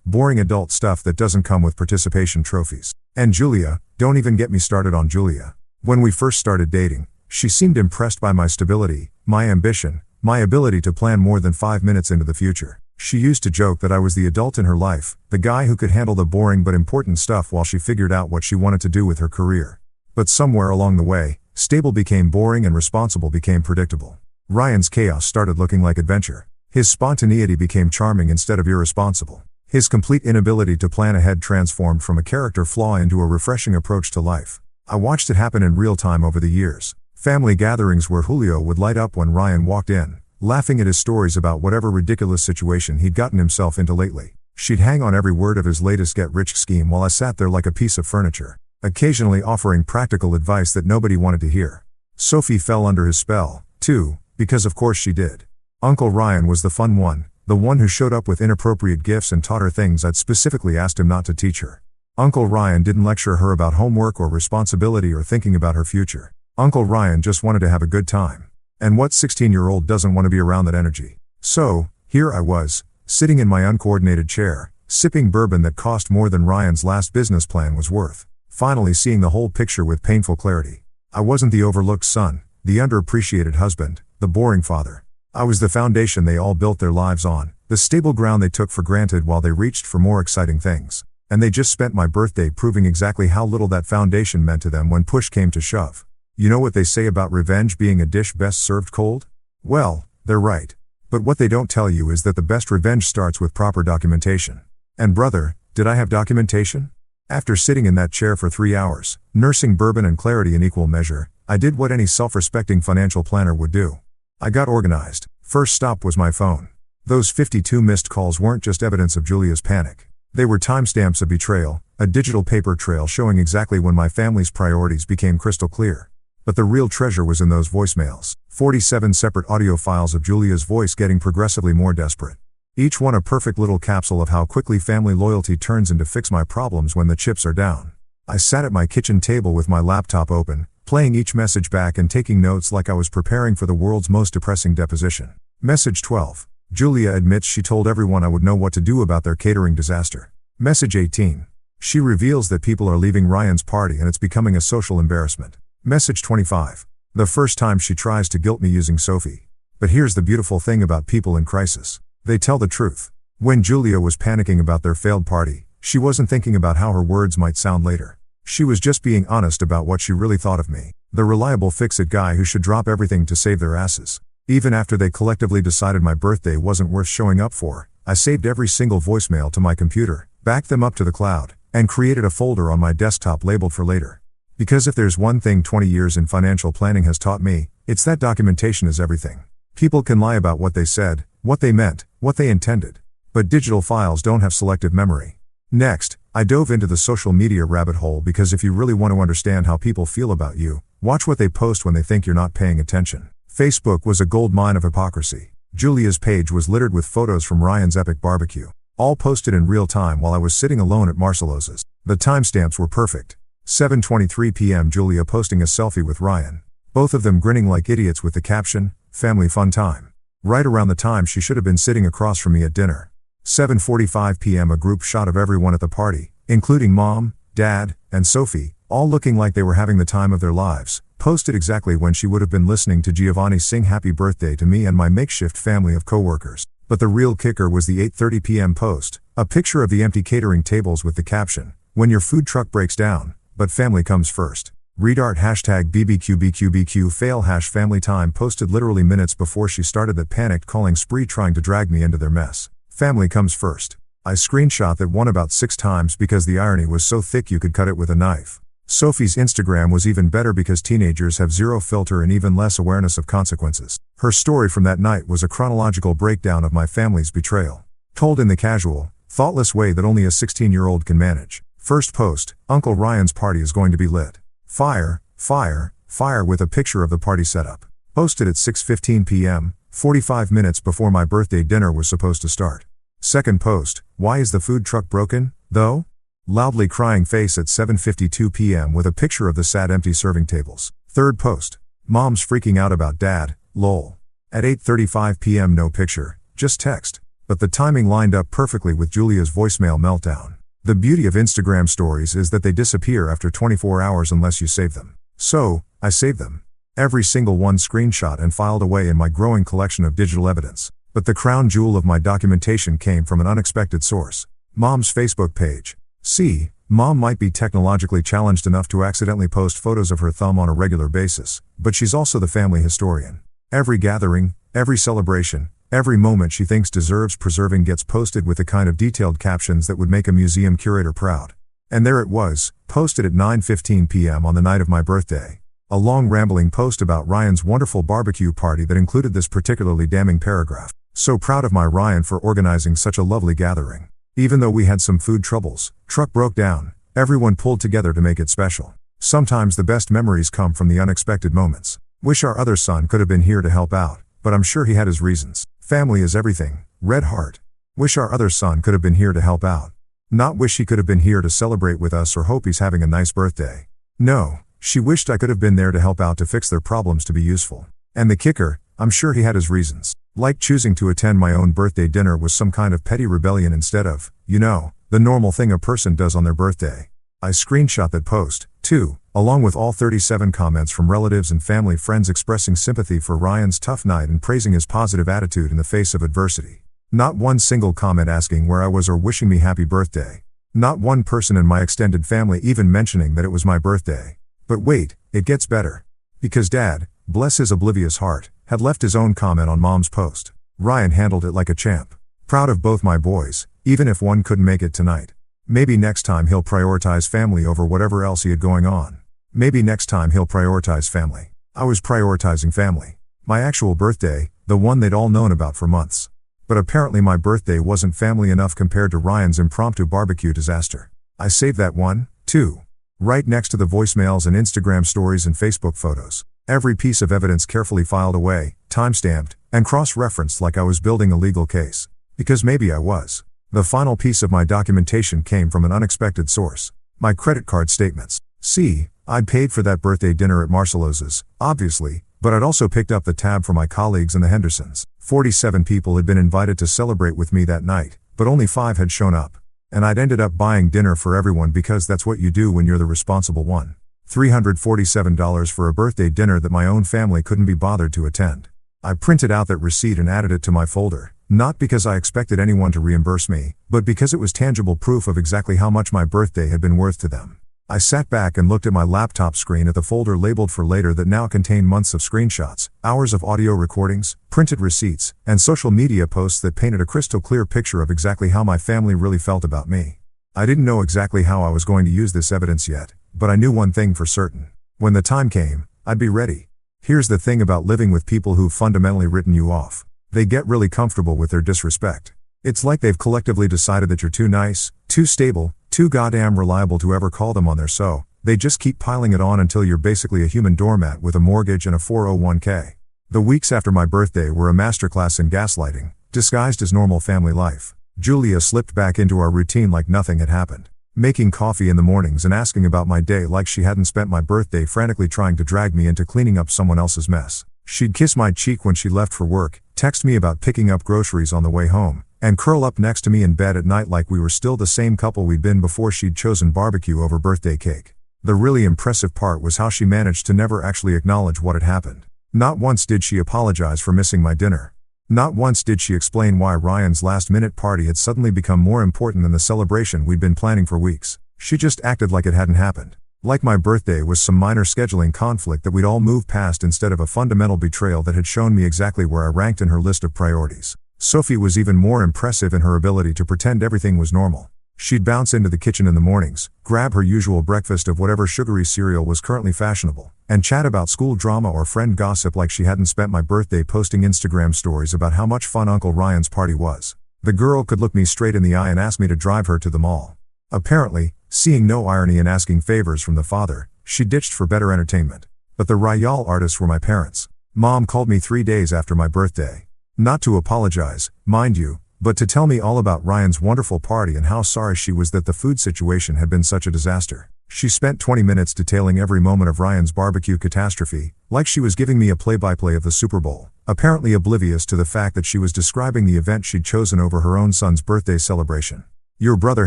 boring adult stuff that doesn't come with participation trophies. And Julia, don't even get me started on Julia. When we first started dating, she seemed impressed by my stability, my ambition, my ability to plan more than 5 minutes into the future. She used to joke that I was the adult in her life, the guy who could handle the boring but important stuff while she figured out what she wanted to do with her career. But somewhere along the way, stable became boring and responsible became predictable. Ryan's chaos started looking like adventure. His spontaneity became charming instead of irresponsible. His complete inability to plan ahead transformed from a character flaw into a refreshing approach to life. I watched it happen in real time over the years. Family gatherings where Julio would light up when Ryan walked in, laughing at his stories about whatever ridiculous situation he'd gotten himself into lately. She'd hang on every word of his latest get-rich scheme while I sat there like a piece of furniture, occasionally offering practical advice that nobody wanted to hear. Sophie fell under his spell, too, because of course she did. Uncle Ryan was the fun one, the one who showed up with inappropriate gifts and taught her things I'd specifically asked him not to teach her. Uncle Ryan didn't lecture her about homework or responsibility or thinking about her future. Uncle Ryan just wanted to have a good time. And what 16-year-old doesn't want to be around that energy? So, here I was, sitting in my uncoordinated chair, sipping bourbon that cost more than Ryan's last business plan was worth. Finally seeing the whole picture with painful clarity. I wasn't the overlooked son, the underappreciated husband, the boring father. I was the foundation they all built their lives on, the stable ground they took for granted while they reached for more exciting things. And they just spent my birthday proving exactly how little that foundation meant to them when push came to shove. You know what they say about revenge being a dish best served cold? Well, they're right. But what they don't tell you is that the best revenge starts with proper documentation. And brother, did I have documentation? After sitting in that chair for 3 hours, nursing bourbon and clarity in equal measure, I did what any self-respecting financial planner would do. I got organized. First stop was my phone. Those 52 missed calls weren't just evidence of Julia's panic. They were timestamps of betrayal, a digital paper trail showing exactly when my family's priorities became crystal clear. But the real treasure was in those voicemails, 47 separate audio files of Julia's voice getting progressively more desperate. Each one a perfect little capsule of how quickly family loyalty turns into fix my problems when the chips are down. I sat at my kitchen table with my laptop open, playing each message back and taking notes like I was preparing for the world's most depressing deposition. Message 12. Julia admits she told everyone I would know what to do about their catering disaster. Message 18. She reveals that people are leaving Ryan's party and it's becoming a social embarrassment. Message 25. The first time she tries to guilt me using Sophie. But here's the beautiful thing about people in crisis. They tell the truth. When Julia was panicking about their failed party, she wasn't thinking about how her words might sound later. She was just being honest about what she really thought of me, the reliable fix-it guy who should drop everything to save their asses. Even after they collectively decided my birthday wasn't worth showing up for, I saved every single voicemail to my computer, backed them up to the cloud, and created a folder on my desktop labeled for later. Because if there's one thing 20 years in financial planning has taught me, it's that documentation is everything. People can lie about what they said, what they meant, what they intended. But digital files don't have selective memory. Next, I dove into the social media rabbit hole because if you really want to understand how people feel about you, watch what they post when they think you're not paying attention. Facebook was a gold mine of hypocrisy. Julia's page was littered with photos from Ryan's epic barbecue, all posted in real time while I was sitting alone at Marcelosa's. The timestamps were perfect. 7:23 p.m. Julia posting a selfie with Ryan. Both of them grinning like idiots with the caption, "Family fun time." Right around the time she should have been sitting across from me at dinner. 7:45 p.m. a group shot of everyone at the party, including Mom, Dad, and Sophie, all looking like they were having the time of their lives, posted exactly when she would have been listening to Giovanni sing happy birthday to me and my makeshift family of coworkers. But the real kicker was the 8:30 p.m. post, a picture of the empty catering tables with the caption, "When your food truck breaks down, but family comes first." Readart #BBQBQBQ fail #family time posted literally minutes before she started that panicked calling spree trying to drag me into their mess. Family comes first. I screenshot that one about 6 times because the irony was so thick you could cut it with a knife. Sophie's Instagram was even better because teenagers have zero filter and even less awareness of consequences. Her story from that night was a chronological breakdown of my family's betrayal, told in the casual, thoughtless way that only a 16-year-old can manage. First post, Uncle Ryan's party is going to be lit. Fire, fire, fire with a picture of the party setup. Posted at 6:15 p.m., 45 minutes before my birthday dinner was supposed to start. Second post, why is the food truck broken, though? Loudly crying face at 7:52 p.m. with a picture of the sad empty serving tables. Third post, mom's freaking out about dad, lol. At 8:35 p.m. no picture, just text. But the timing lined up perfectly with Julia's voicemail meltdown. The beauty of Instagram stories is that they disappear after 24 hours unless you save them. So, I saved them. Every single one screenshot and filed away in my growing collection of digital evidence. But the crown jewel of my documentation came from an unexpected source. Mom's Facebook page. See, Mom might be technologically challenged enough to accidentally post photos of her thumb on a regular basis, but she's also the family historian. Every gathering, every celebration, every moment she thinks deserves preserving gets posted with the kind of detailed captions that would make a museum curator proud. And there it was, posted at 9:15 p.m. on the night of my birthday. A long rambling post about Ryan's wonderful barbecue party that included this particularly damning paragraph. So proud of my Ryan for organizing such a lovely gathering. Even though we had some food troubles, truck broke down, everyone pulled together to make it special. Sometimes the best memories come from the unexpected moments. Wish our other son could have been here to help out, but I'm sure he had his reasons. Family is everything, red heart. Wish our other son could have been here to help out. Not wish he could have been here to celebrate with us or hope he's having a nice birthday. No, she wished I could have been there to help out to fix their problems to be useful. And the kicker, I'm sure he had his reasons. Like choosing to attend my own birthday dinner was some kind of petty rebellion instead of, the normal thing a person does on their birthday. I screenshot that post, too, along with all 37 comments from relatives and family friends expressing sympathy for Ryan's tough night and praising his positive attitude in the face of adversity. Not one single comment asking where I was or wishing me happy birthday. Not one person in my extended family even mentioning that it was my birthday. But wait, it gets better. Because Dad, bless his oblivious heart, had left his own comment on Mom's post. Ryan handled it like a champ. Proud of both my boys, even if one couldn't make it tonight. Maybe next time he'll prioritize family over whatever else he had going on. Maybe next time he'll prioritize family. I was prioritizing family. My actual birthday, the one they'd all known about for months. But apparently my birthday wasn't family enough compared to Ryan's impromptu barbecue disaster. I saved that one, too. Right next to the voicemails and Instagram stories and Facebook photos. Every piece of evidence carefully filed away, time-stamped, and cross-referenced like I was building a legal case. Because maybe I was. The final piece of my documentation came from an unexpected source. My credit card statements. See, I'd paid for that birthday dinner at Marcelosa's, obviously, but I'd also picked up the tab for my colleagues and the Hendersons. 47 people had been invited to celebrate with me that night, but only 5 had shown up. And I'd ended up buying dinner for everyone because that's what you do when you're the responsible one. $347 for a birthday dinner that my own family couldn't be bothered to attend. I printed out that receipt and added it to my folder, not because I expected anyone to reimburse me, but because it was tangible proof of exactly how much my birthday had been worth to them. I sat back and looked at my laptop screen at the folder labeled for later that now contained months of screenshots, hours of audio recordings, printed receipts, and social media posts that painted a crystal clear picture of exactly how my family really felt about me. I didn't know exactly how I was going to use this evidence yet, but I knew one thing for certain. When the time came, I'd be ready. Here's the thing about living with people who've fundamentally written you off. They get really comfortable with their disrespect. It's like they've collectively decided that you're too nice, too stable, too goddamn reliable to ever call them on their so. They just keep piling it on until you're basically a human doormat with a mortgage and a 401k. The weeks after my birthday were a masterclass in gaslighting, disguised as normal family life. Julia slipped back into our routine like nothing had happened. Making coffee in the mornings and asking about my day like she hadn't spent my birthday frantically trying to drag me into cleaning up someone else's mess. She'd kiss my cheek when she left for work, text me about picking up groceries on the way home, and curl up next to me in bed at night like we were still the same couple we'd been before she'd chosen barbecue over birthday cake. The really impressive part was how she managed to never actually acknowledge what had happened. Not once did she apologize for missing my dinner. Not once did she explain why Ryan's last-minute party had suddenly become more important than the celebration we'd been planning for weeks. She just acted like it hadn't happened. Like my birthday was some minor scheduling conflict that we'd all move past instead of a fundamental betrayal that had shown me exactly where I ranked in her list of priorities. Sophie was even more impressive in her ability to pretend everything was normal. She'd bounce into the kitchen in the mornings, grab her usual breakfast of whatever sugary cereal was currently fashionable, and chat about school drama or friend gossip like she hadn't spent my birthday posting Instagram stories about how much fun Uncle Ryan's party was. The girl could look me straight in the eye and ask me to drive her to the mall. Apparently, seeing no irony in asking favors from the father, she ditched for better entertainment. But the Royale artists were my parents. Mom called me 3 days after my birthday. Not to apologize, mind you, but to tell me all about Ryan's wonderful party and how sorry she was that the food situation had been such a disaster. She spent 20 minutes detailing every moment of Ryan's barbecue catastrophe, like she was giving me a play-by-play of the Super Bowl, apparently oblivious to the fact that she was describing the event she'd chosen over her own son's birthday celebration. "Your brother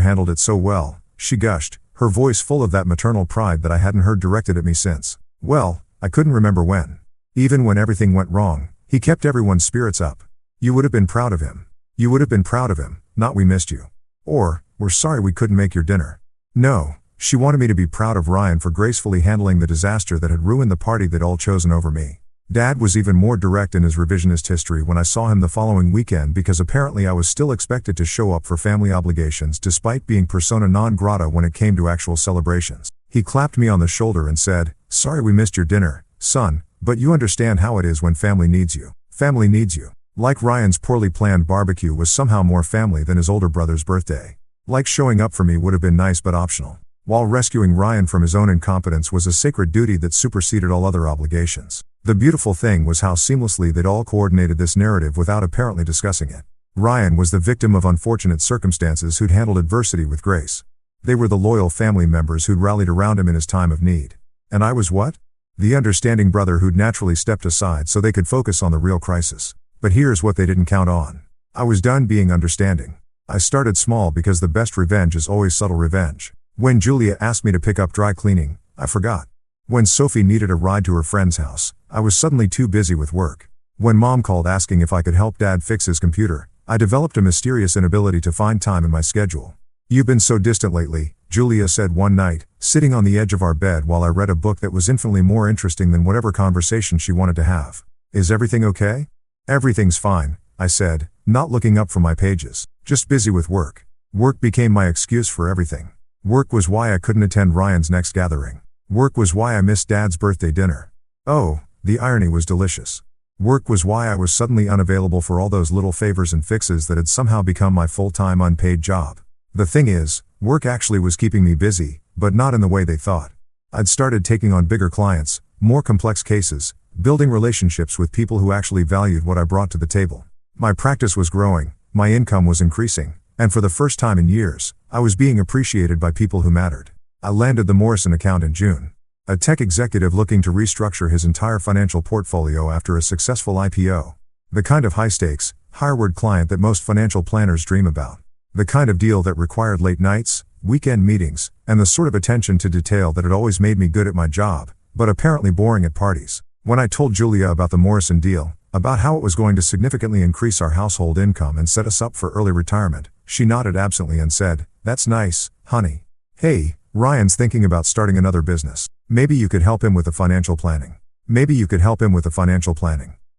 handled it so well," she gushed, her voice full of that maternal pride that I hadn't heard directed at me since. Well, I couldn't remember when. Even when everything went wrong, he kept everyone's spirits up. You would have been proud of him. You would have been proud of him, not "we missed you." Or, "we're sorry we couldn't make your dinner." No, she wanted me to be proud of Ryan for gracefully handling the disaster that had ruined the party they'd all chosen over me. Dad was even more direct in his revisionist history when I saw him the following weekend because apparently I was still expected to show up for family obligations despite being persona non grata when it came to actual celebrations. He clapped me on the shoulder and said, "Sorry we missed your dinner, son, but you understand how it is when family needs you. Family needs you." Like Ryan's poorly planned barbecue was somehow more family than his older brother's birthday. Like showing up for me would have been nice but optional. While rescuing Ryan from his own incompetence was a sacred duty that superseded all other obligations. The beautiful thing was how seamlessly they'd all coordinated this narrative without apparently discussing it. Ryan was the victim of unfortunate circumstances who'd handled adversity with grace. They were the loyal family members who'd rallied around him in his time of need. And I was what? The understanding brother who'd naturally stepped aside so they could focus on the real crisis. But here's what they didn't count on. I was done being understanding. I started small because the best revenge is always subtle revenge. When Julia asked me to pick up dry cleaning, I forgot. When Sophie needed a ride to her friend's house, I was suddenly too busy with work. When Mom called asking if I could help Dad fix his computer, I developed a mysterious inability to find time in my schedule. "You've been so distant lately," Julia said one night, sitting on the edge of our bed while I read a book that was infinitely more interesting than whatever conversation she wanted to have. "Is everything okay?" "Everything's fine," I said, not looking up from my pages. "Just busy with work." Work became my excuse for everything. Work was why I couldn't attend Ryan's next gathering. Work was why I missed Dad's birthday dinner. Oh, the irony was delicious. Work was why I was suddenly unavailable for all those little favors and fixes that had somehow become my full-time unpaid job. The thing is, work actually was keeping me busy, but not in the way they thought. I'd started taking on bigger clients, more complex cases, building relationships with people who actually valued what I brought to the table. My practice was growing, my income was increasing, and for the first time in years, I was being appreciated by people who mattered. I landed the Morrison account in June. A tech executive looking to restructure his entire financial portfolio after a successful IPO. The kind of high-stakes, high-reward client that most financial planners dream about. The kind of deal that required late nights, weekend meetings, and the sort of attention to detail that had always made me good at my job, but apparently boring at parties. When I told Julia about the Morrison deal, about how it was going to significantly increase our household income and set us up for early retirement, she nodded absently and said, "That's nice, honey. Hey, Ryan's thinking about starting another business. Maybe you could help him with the financial planning.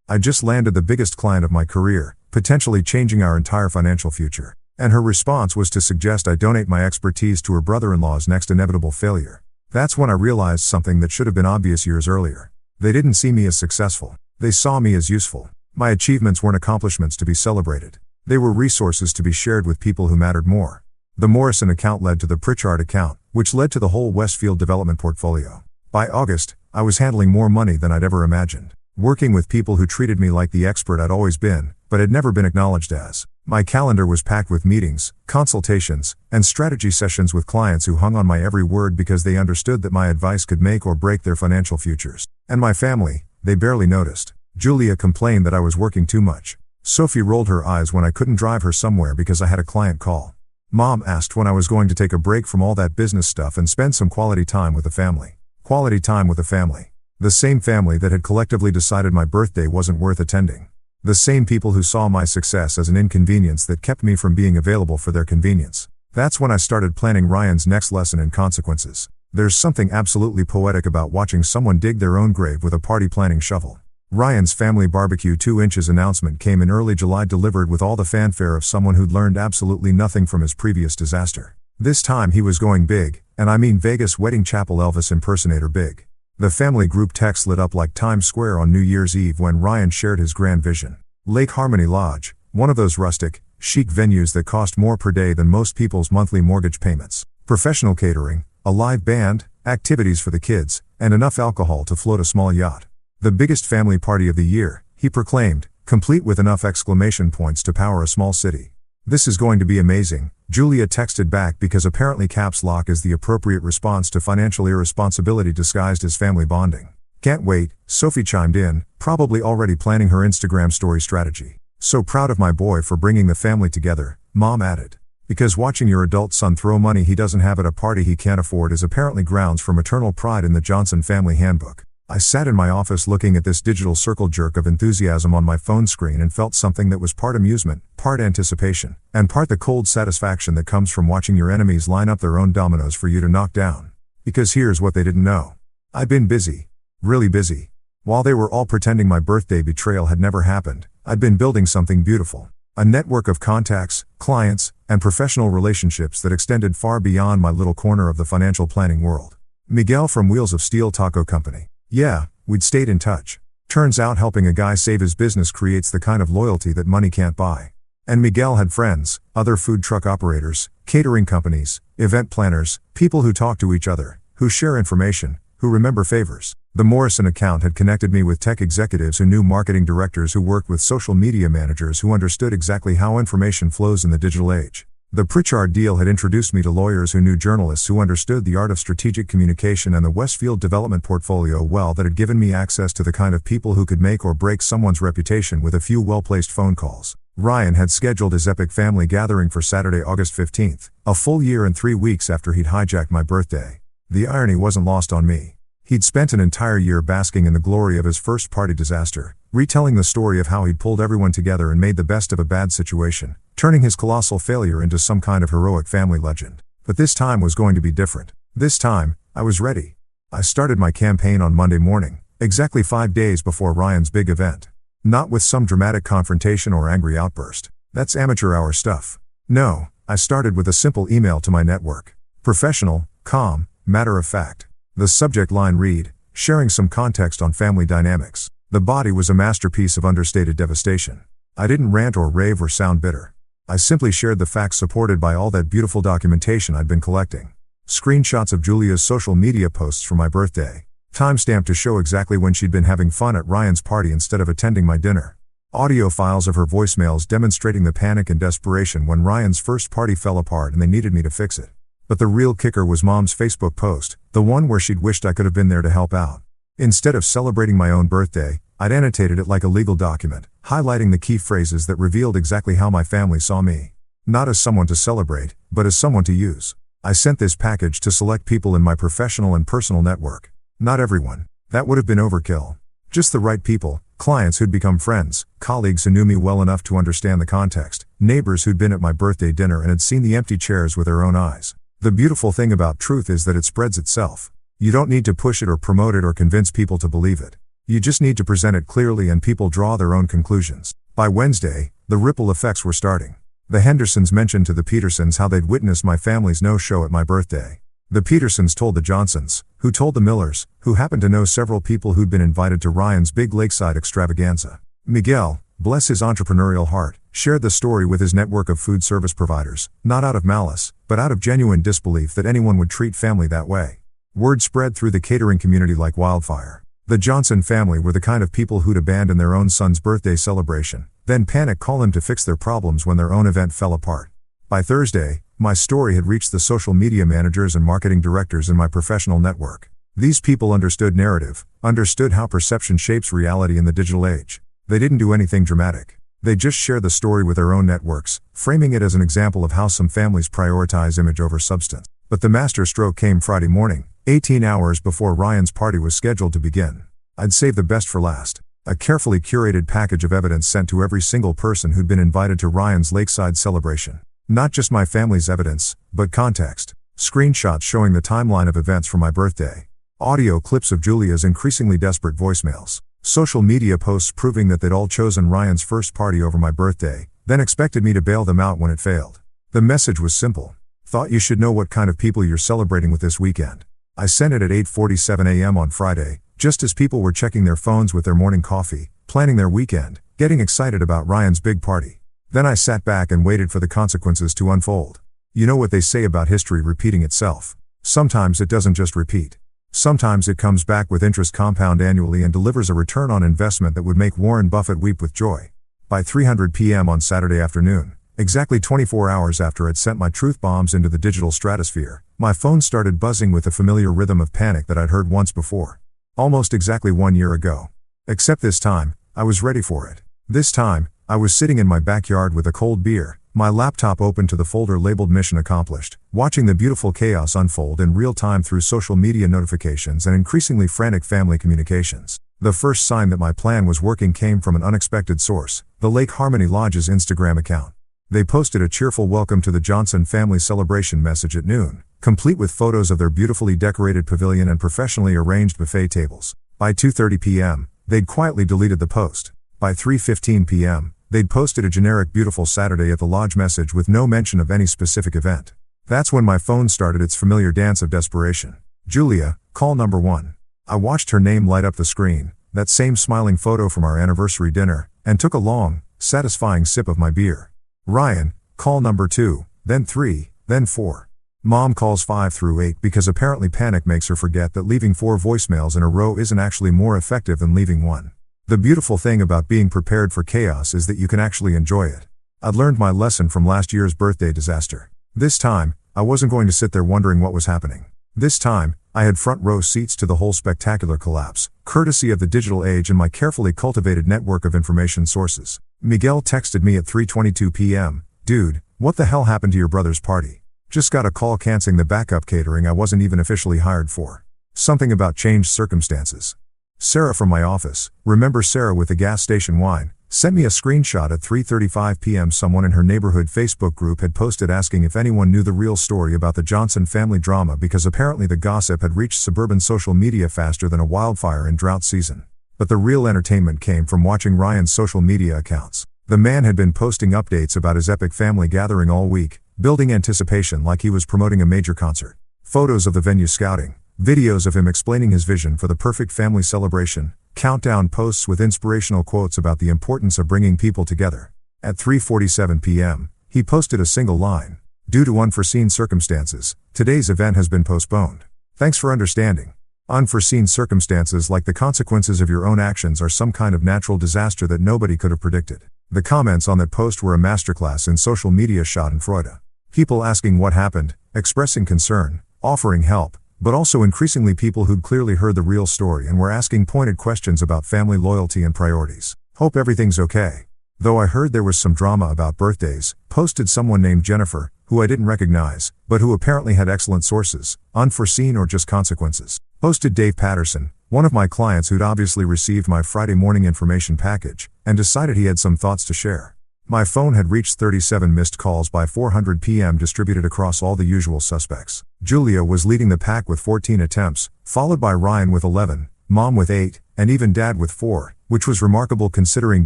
I just landed the biggest client of my career, potentially changing our entire financial future." And her response was to suggest I donate my expertise to her brother-in-law's next inevitable failure. That's when I realized something that should have been obvious years earlier. They didn't see me as successful. They saw me as useful. My achievements weren't accomplishments to be celebrated. They were resources to be shared with people who mattered more. The Morrison account led to the Pritchard account, which led to the whole Westfield development portfolio. By August, I was handling more money than I'd ever imagined. Working with people who treated me like the expert I'd always been, but had never been acknowledged as. My calendar was packed with meetings, consultations, and strategy sessions with clients who hung on my every word because they understood that my advice could make or break their financial futures. And my family, they barely noticed. Julia complained that I was working too much. Sophie rolled her eyes when I couldn't drive her somewhere because I had a client call. Mom asked when I was going to take a break from all that business stuff and spend some quality time with the family. Quality time with the family. The same family that had collectively decided my birthday wasn't worth attending. The same people who saw my success as an inconvenience that kept me from being available for their convenience. That's when I started planning Ryan's next lesson in consequences. There's something absolutely poetic about watching someone dig their own grave with a party planning shovel. Ryan's family barbecue 2 inches announcement came in early July, delivered with all the fanfare of someone who'd learned absolutely nothing from his previous disaster. This time he was going big, and I mean Vegas wedding chapel Elvis impersonator big. The family group text lit up like Times Square on New Year's Eve when Ryan shared his grand vision. Lake Harmony Lodge, one of those rustic, chic venues that cost more per day than most people's monthly mortgage payments. Professional catering, a live band, activities for the kids, and enough alcohol to float a small yacht. The biggest family party of the year, he proclaimed, complete with enough exclamation points to power a small city. "This is going to be amazing," Julia texted back because apparently caps lock is the appropriate response to financial irresponsibility disguised as family bonding. "Can't wait," Sophie chimed in, probably already planning her Instagram story strategy. "So proud of my boy for bringing the family together," Mom added. Because watching your adult son throw money he doesn't have at a party he can't afford is apparently grounds for maternal pride in the Johnson family handbook. I sat in my office looking at this digital circle jerk of enthusiasm on my phone screen and felt something that was part amusement, part anticipation, and part the cold satisfaction that comes from watching your enemies line up their own dominoes for you to knock down. Because here's what they didn't know. I'd been busy. Really busy. While they were all pretending my birthday betrayal had never happened, I'd been building something beautiful. A network of contacts, clients, and professional relationships that extended far beyond my little corner of the financial planning world. Miguel from Wheels of Steel Taco Company. Yeah, we'd stayed in touch. Turns out helping a guy save his business creates the kind of loyalty that money can't buy. And Miguel had friends, other food truck operators, catering companies, event planners, people who talk to each other, who share information, who remember favors. The Morrison account had connected me with tech executives who knew marketing directors who worked with social media managers who understood exactly how information flows in the digital age. The Pritchard deal had introduced me to lawyers who knew journalists who understood the art of strategic communication, and the Westfield development portfolio well that had given me access to the kind of people who could make or break someone's reputation with a few well-placed phone calls. Ryan had scheduled his epic family gathering for Saturday, August 15th, a full year and 3 weeks after he'd hijacked my birthday. The irony wasn't lost on me. He'd spent an entire year basking in the glory of his first party disaster, retelling the story of how he'd pulled everyone together and made the best of a bad situation, turning his colossal failure into some kind of heroic family legend. But this time was going to be different. This time, I was ready. I started my campaign on Monday morning, exactly 5 days before Ryan's big event. Not with some dramatic confrontation or angry outburst. That's amateur hour stuff. No, I started with a simple email to my network. Professional, calm, matter of fact. The subject line read, sharing some context on family dynamics. The body was a masterpiece of understated devastation. I didn't rant or rave or sound bitter. I simply shared the facts supported by all that beautiful documentation I'd been collecting. Screenshots of Julia's social media posts for my birthday. Timestamped to show exactly when she'd been having fun at Ryan's party instead of attending my dinner. Audio files of her voicemails demonstrating the panic and desperation when Ryan's first party fell apart and they needed me to fix it. But the real kicker was Mom's Facebook post, the one where she'd wished I could have been there to help out. Instead of celebrating my own birthday, I'd annotated it like a legal document, highlighting the key phrases that revealed exactly how my family saw me. Not as someone to celebrate, but as someone to use. I sent this package to select people in my professional and personal network. Not everyone. That would have been overkill. Just the right people, clients who'd become friends, colleagues who knew me well enough to understand the context, neighbors who'd been at my birthday dinner and had seen the empty chairs with their own eyes. The beautiful thing about truth is that it spreads itself. You don't need to push it or promote it or convince people to believe it. You just need to present it clearly and people draw their own conclusions. By Wednesday, the ripple effects were starting. The Hendersons mentioned to the Petersons how they'd witnessed my family's no-show at my birthday. The Petersons told the Johnsons, who told the Millers, who happened to know several people who'd been invited to Ryan's big lakeside extravaganza. Miguel, bless his entrepreneurial heart, shared the story with his network of food service providers, not out of malice, but out of genuine disbelief that anyone would treat family that way. Word spread through the catering community like wildfire. The Johnson family were the kind of people who'd abandon their own son's birthday celebration, then panic call him to fix their problems when their own event fell apart. By Thursday, my story had reached the social media managers and marketing directors in my professional network. These people understood narrative, understood how perception shapes reality in the digital age. They didn't do anything dramatic. They just shared the story with their own networks, framing it as an example of how some families prioritize image over substance. But the master stroke came Friday morning, 18 hours before Ryan's party was scheduled to begin. I'd saved the best for last. A carefully curated package of evidence sent to every single person who'd been invited to Ryan's lakeside celebration. Not just my family's evidence, but context. Screenshots showing the timeline of events for my birthday. Audio clips of Julia's increasingly desperate voicemails. Social media posts proving that they'd all chosen Ryan's first party over my birthday, then expected me to bail them out when it failed. The message was simple. Thought you should know what kind of people you're celebrating with this weekend. I sent it at 8:47 a.m. on Friday, just as people were checking their phones with their morning coffee, planning their weekend, getting excited about Ryan's big party. Then I sat back and waited for the consequences to unfold. You know what they say about history repeating itself. Sometimes it doesn't just repeat. Sometimes it comes back with interest compound annually and delivers a return on investment that would make Warren Buffett weep with joy. By 3:00 p.m. on Saturday afternoon, exactly 24 hours after I'd sent my truth bombs into the digital stratosphere, my phone started buzzing with the familiar rhythm of panic that I'd heard once before. Almost exactly 1 year ago. Except this time, I was ready for it. This time, I was sitting in my backyard with a cold beer, my laptop open to the folder labeled Mission Accomplished, watching the beautiful chaos unfold in real time through social media notifications and increasingly frantic family communications. The first sign that my plan was working came from an unexpected source, the Lake Harmony Lodge's Instagram account. They posted a cheerful welcome to the Johnson family celebration message at noon, complete with photos of their beautifully decorated pavilion and professionally arranged buffet tables. By 2:30 p.m., they'd quietly deleted the post. By 3:15 p.m., they'd posted a generic beautiful Saturday at the lodge message with no mention of any specific event. That's when my phone started its familiar dance of desperation. Julia, call number 1. I watched her name light up the screen, that same smiling photo from our anniversary dinner, and took a long, satisfying sip of my beer. Ryan, call number 2, then 3, then 4. Mom calls 5 through 8 because apparently panic makes her forget that leaving 4 voicemails in a row isn't actually more effective than leaving 1. The beautiful thing about being prepared for chaos is that you can actually enjoy it. I'd learned my lesson from last year's birthday disaster. This time, I wasn't going to sit there wondering what was happening. This time, I had front row seats to the whole spectacular collapse, courtesy of the digital age and my carefully cultivated network of information sources. Miguel texted me at 3:22 p.m., "Dude, what the hell happened to your brother's party? Just got a call canceling the backup catering I wasn't even officially hired for. Something about changed circumstances." Sarah from my office, remember Sarah with the gas station wine, sent me a screenshot at 3:35 p.m. Someone in her neighborhood Facebook group had posted asking if anyone knew the real story about the Johnson family drama because apparently the gossip had reached suburban social media faster than a wildfire in drought season. But the real entertainment came from watching Ryan's social media accounts. The man had been posting updates about his epic family gathering all week, building anticipation like he was promoting a major concert. Photos of the venue scouting, videos of him explaining his vision for the perfect family celebration, countdown posts with inspirational quotes about the importance of bringing people together. At 3:47 p.m., he posted a single line. "Due to unforeseen circumstances, today's event has been postponed. Thanks for understanding." Unforeseen circumstances like the consequences of your own actions are some kind of natural disaster that nobody could have predicted. The comments on that post were a masterclass in social media schadenfreude. People asking what happened, expressing concern, offering help, but also increasingly people who'd clearly heard the real story and were asking pointed questions about family loyalty and priorities. Hope everything's okay. Though I heard there was some drama about birthdays, posted someone named Jennifer, who I didn't recognize, but who apparently had excellent sources, unforeseen or just consequences. Posted Dave Patterson, one of my clients who'd obviously received my Friday morning information package, and decided he had some thoughts to share. My phone had reached 37 missed calls by 4:00 p.m. distributed across all the usual suspects. Julia was leading the pack with 14 attempts, followed by Ryan with 11, Mom with 8, and even Dad with 4, which was remarkable considering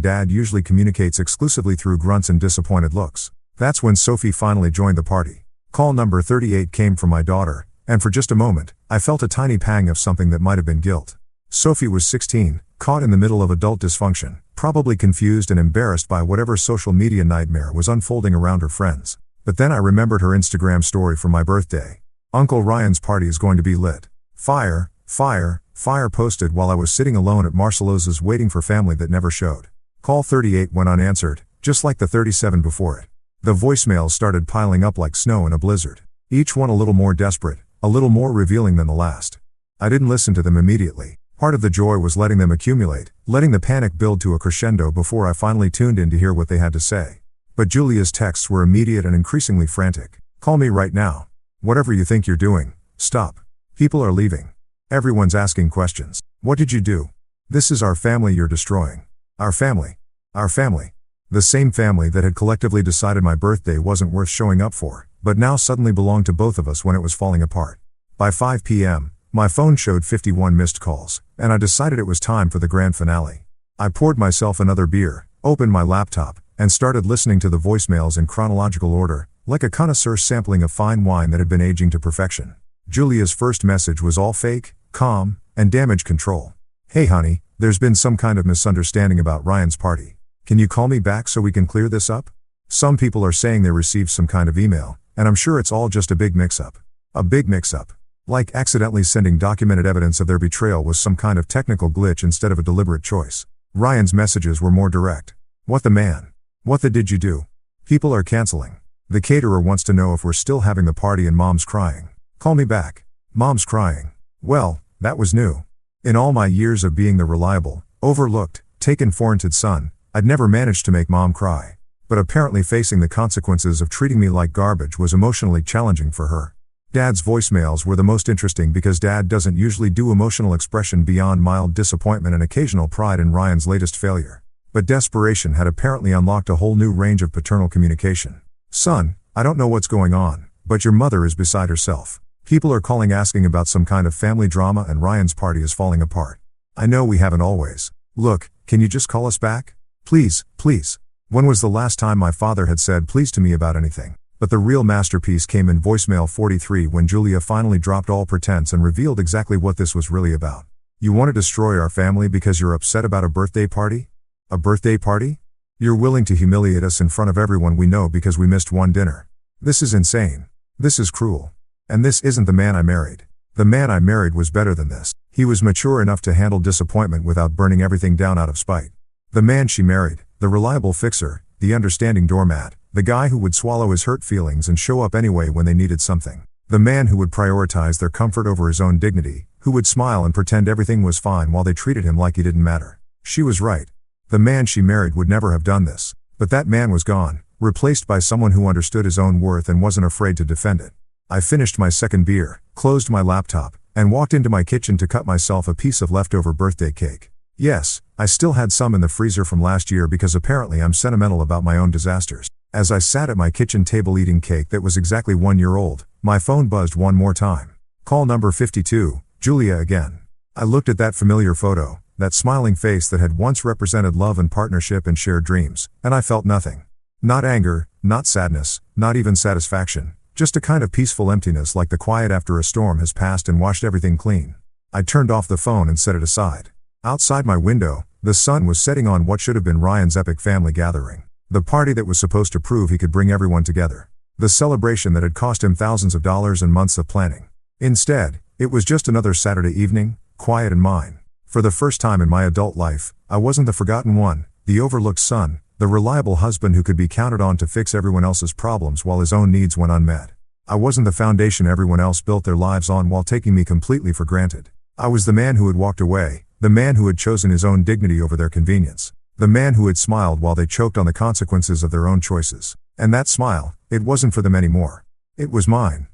Dad usually communicates exclusively through grunts and disappointed looks. That's when Sophie finally joined the party. Call number 38 came from my daughter, and for just a moment, I felt a tiny pang of something that might have been guilt. Sophie was 16, caught in the middle of adult dysfunction, probably confused and embarrassed by whatever social media nightmare was unfolding around her friends. But then I remembered her Instagram story from my birthday. Uncle Ryan's party is going to be lit. Fire, fire, fire posted while I was sitting alone at Marcelosa's waiting for family that never showed. Call 38 went unanswered, just like the 37 before it. The voicemails started piling up like snow in a blizzard. Each one a little more desperate, a little more revealing than the last. I didn't listen to them immediately. Part of the joy was letting them accumulate, letting the panic build to a crescendo before I finally tuned in to hear what they had to say. But Julia's texts were immediate and increasingly frantic. Call me right now. Whatever you think you're doing, stop. People are leaving. Everyone's asking questions. What did you do? This is our family you're destroying. Our family. Our family. The same family that had collectively decided my birthday wasn't worth showing up for, but now suddenly belonged to both of us when it was falling apart. By 5 p.m., my phone showed 51 missed calls, and I decided it was time for the grand finale. I poured myself another beer, opened my laptop, and started listening to the voicemails in chronological order, like a connoisseur sampling a fine wine that had been aging to perfection. Julia's first message was all fake, calm, and damage control. Hey honey, there's been some kind of misunderstanding about Ryan's party. Can you call me back so we can clear this up? Some people are saying they received some kind of email, and I'm sure it's all just a big mix-up. A big mix-up. Like accidentally sending documented evidence of their betrayal was some kind of technical glitch instead of a deliberate choice. Ryan's messages were more direct. What the man? What the did you do? People are canceling. The caterer wants to know if we're still having the party and Mom's crying. Call me back. Mom's crying. Well, that was new. In all my years of being the reliable, overlooked, taken for granted son, I'd never managed to make Mom cry. But apparently facing the consequences of treating me like garbage was emotionally challenging for her. Dad's voicemails were the most interesting because Dad doesn't usually do emotional expression beyond mild disappointment and occasional pride in Ryan's latest failure. But desperation had apparently unlocked a whole new range of paternal communication. Son, I don't know what's going on, but your mother is beside herself. People are calling asking about some kind of family drama and Ryan's party is falling apart. I know we haven't always. Look, can you just call us back? Please, please. When was the last time my father had said please to me about anything? But the real masterpiece came in voicemail 43 when Julia finally dropped all pretense and revealed exactly what this was really about. You want to destroy our family because you're upset about a birthday party? A birthday party? You're willing to humiliate us in front of everyone we know because we missed one dinner. This is insane. This is cruel. And this isn't the man I married. The man I married was better than this. He was mature enough to handle disappointment without burning everything down out of spite. The man she married, the reliable fixer, the understanding doormat, the guy who would swallow his hurt feelings and show up anyway when they needed something. The man who would prioritize their comfort over his own dignity, who would smile and pretend everything was fine while they treated him like he didn't matter. She was right. The man she married would never have done this. But that man was gone, replaced by someone who understood his own worth and wasn't afraid to defend it. I finished my second beer, closed my laptop, and walked into my kitchen to cut myself a piece of leftover birthday cake. Yes, I still had some in the freezer from last year because apparently I'm sentimental about my own disasters. As I sat at my kitchen table eating cake that was exactly 1 year old, my phone buzzed one more time. Call number 52, Julia again. I looked at that familiar photo, that smiling face that had once represented love and partnership and shared dreams, and I felt nothing. Not anger, not sadness, not even satisfaction, just a kind of peaceful emptiness like the quiet after a storm has passed and washed everything clean. I turned off the phone and set it aside. Outside my window, the sun was setting on what should have been Ryan's epic family gathering. The party that was supposed to prove he could bring everyone together. The celebration that had cost him thousands of dollars and months of planning. Instead, it was just another Saturday evening, quiet and mine. For the first time in my adult life, I wasn't the forgotten one, the overlooked son, the reliable husband who could be counted on to fix everyone else's problems while his own needs went unmet. I wasn't the foundation everyone else built their lives on while taking me completely for granted. I was the man who had walked away, the man who had chosen his own dignity over their convenience, the man who had smiled while they choked on the consequences of their own choices. And that smile, it wasn't for them anymore. It was mine.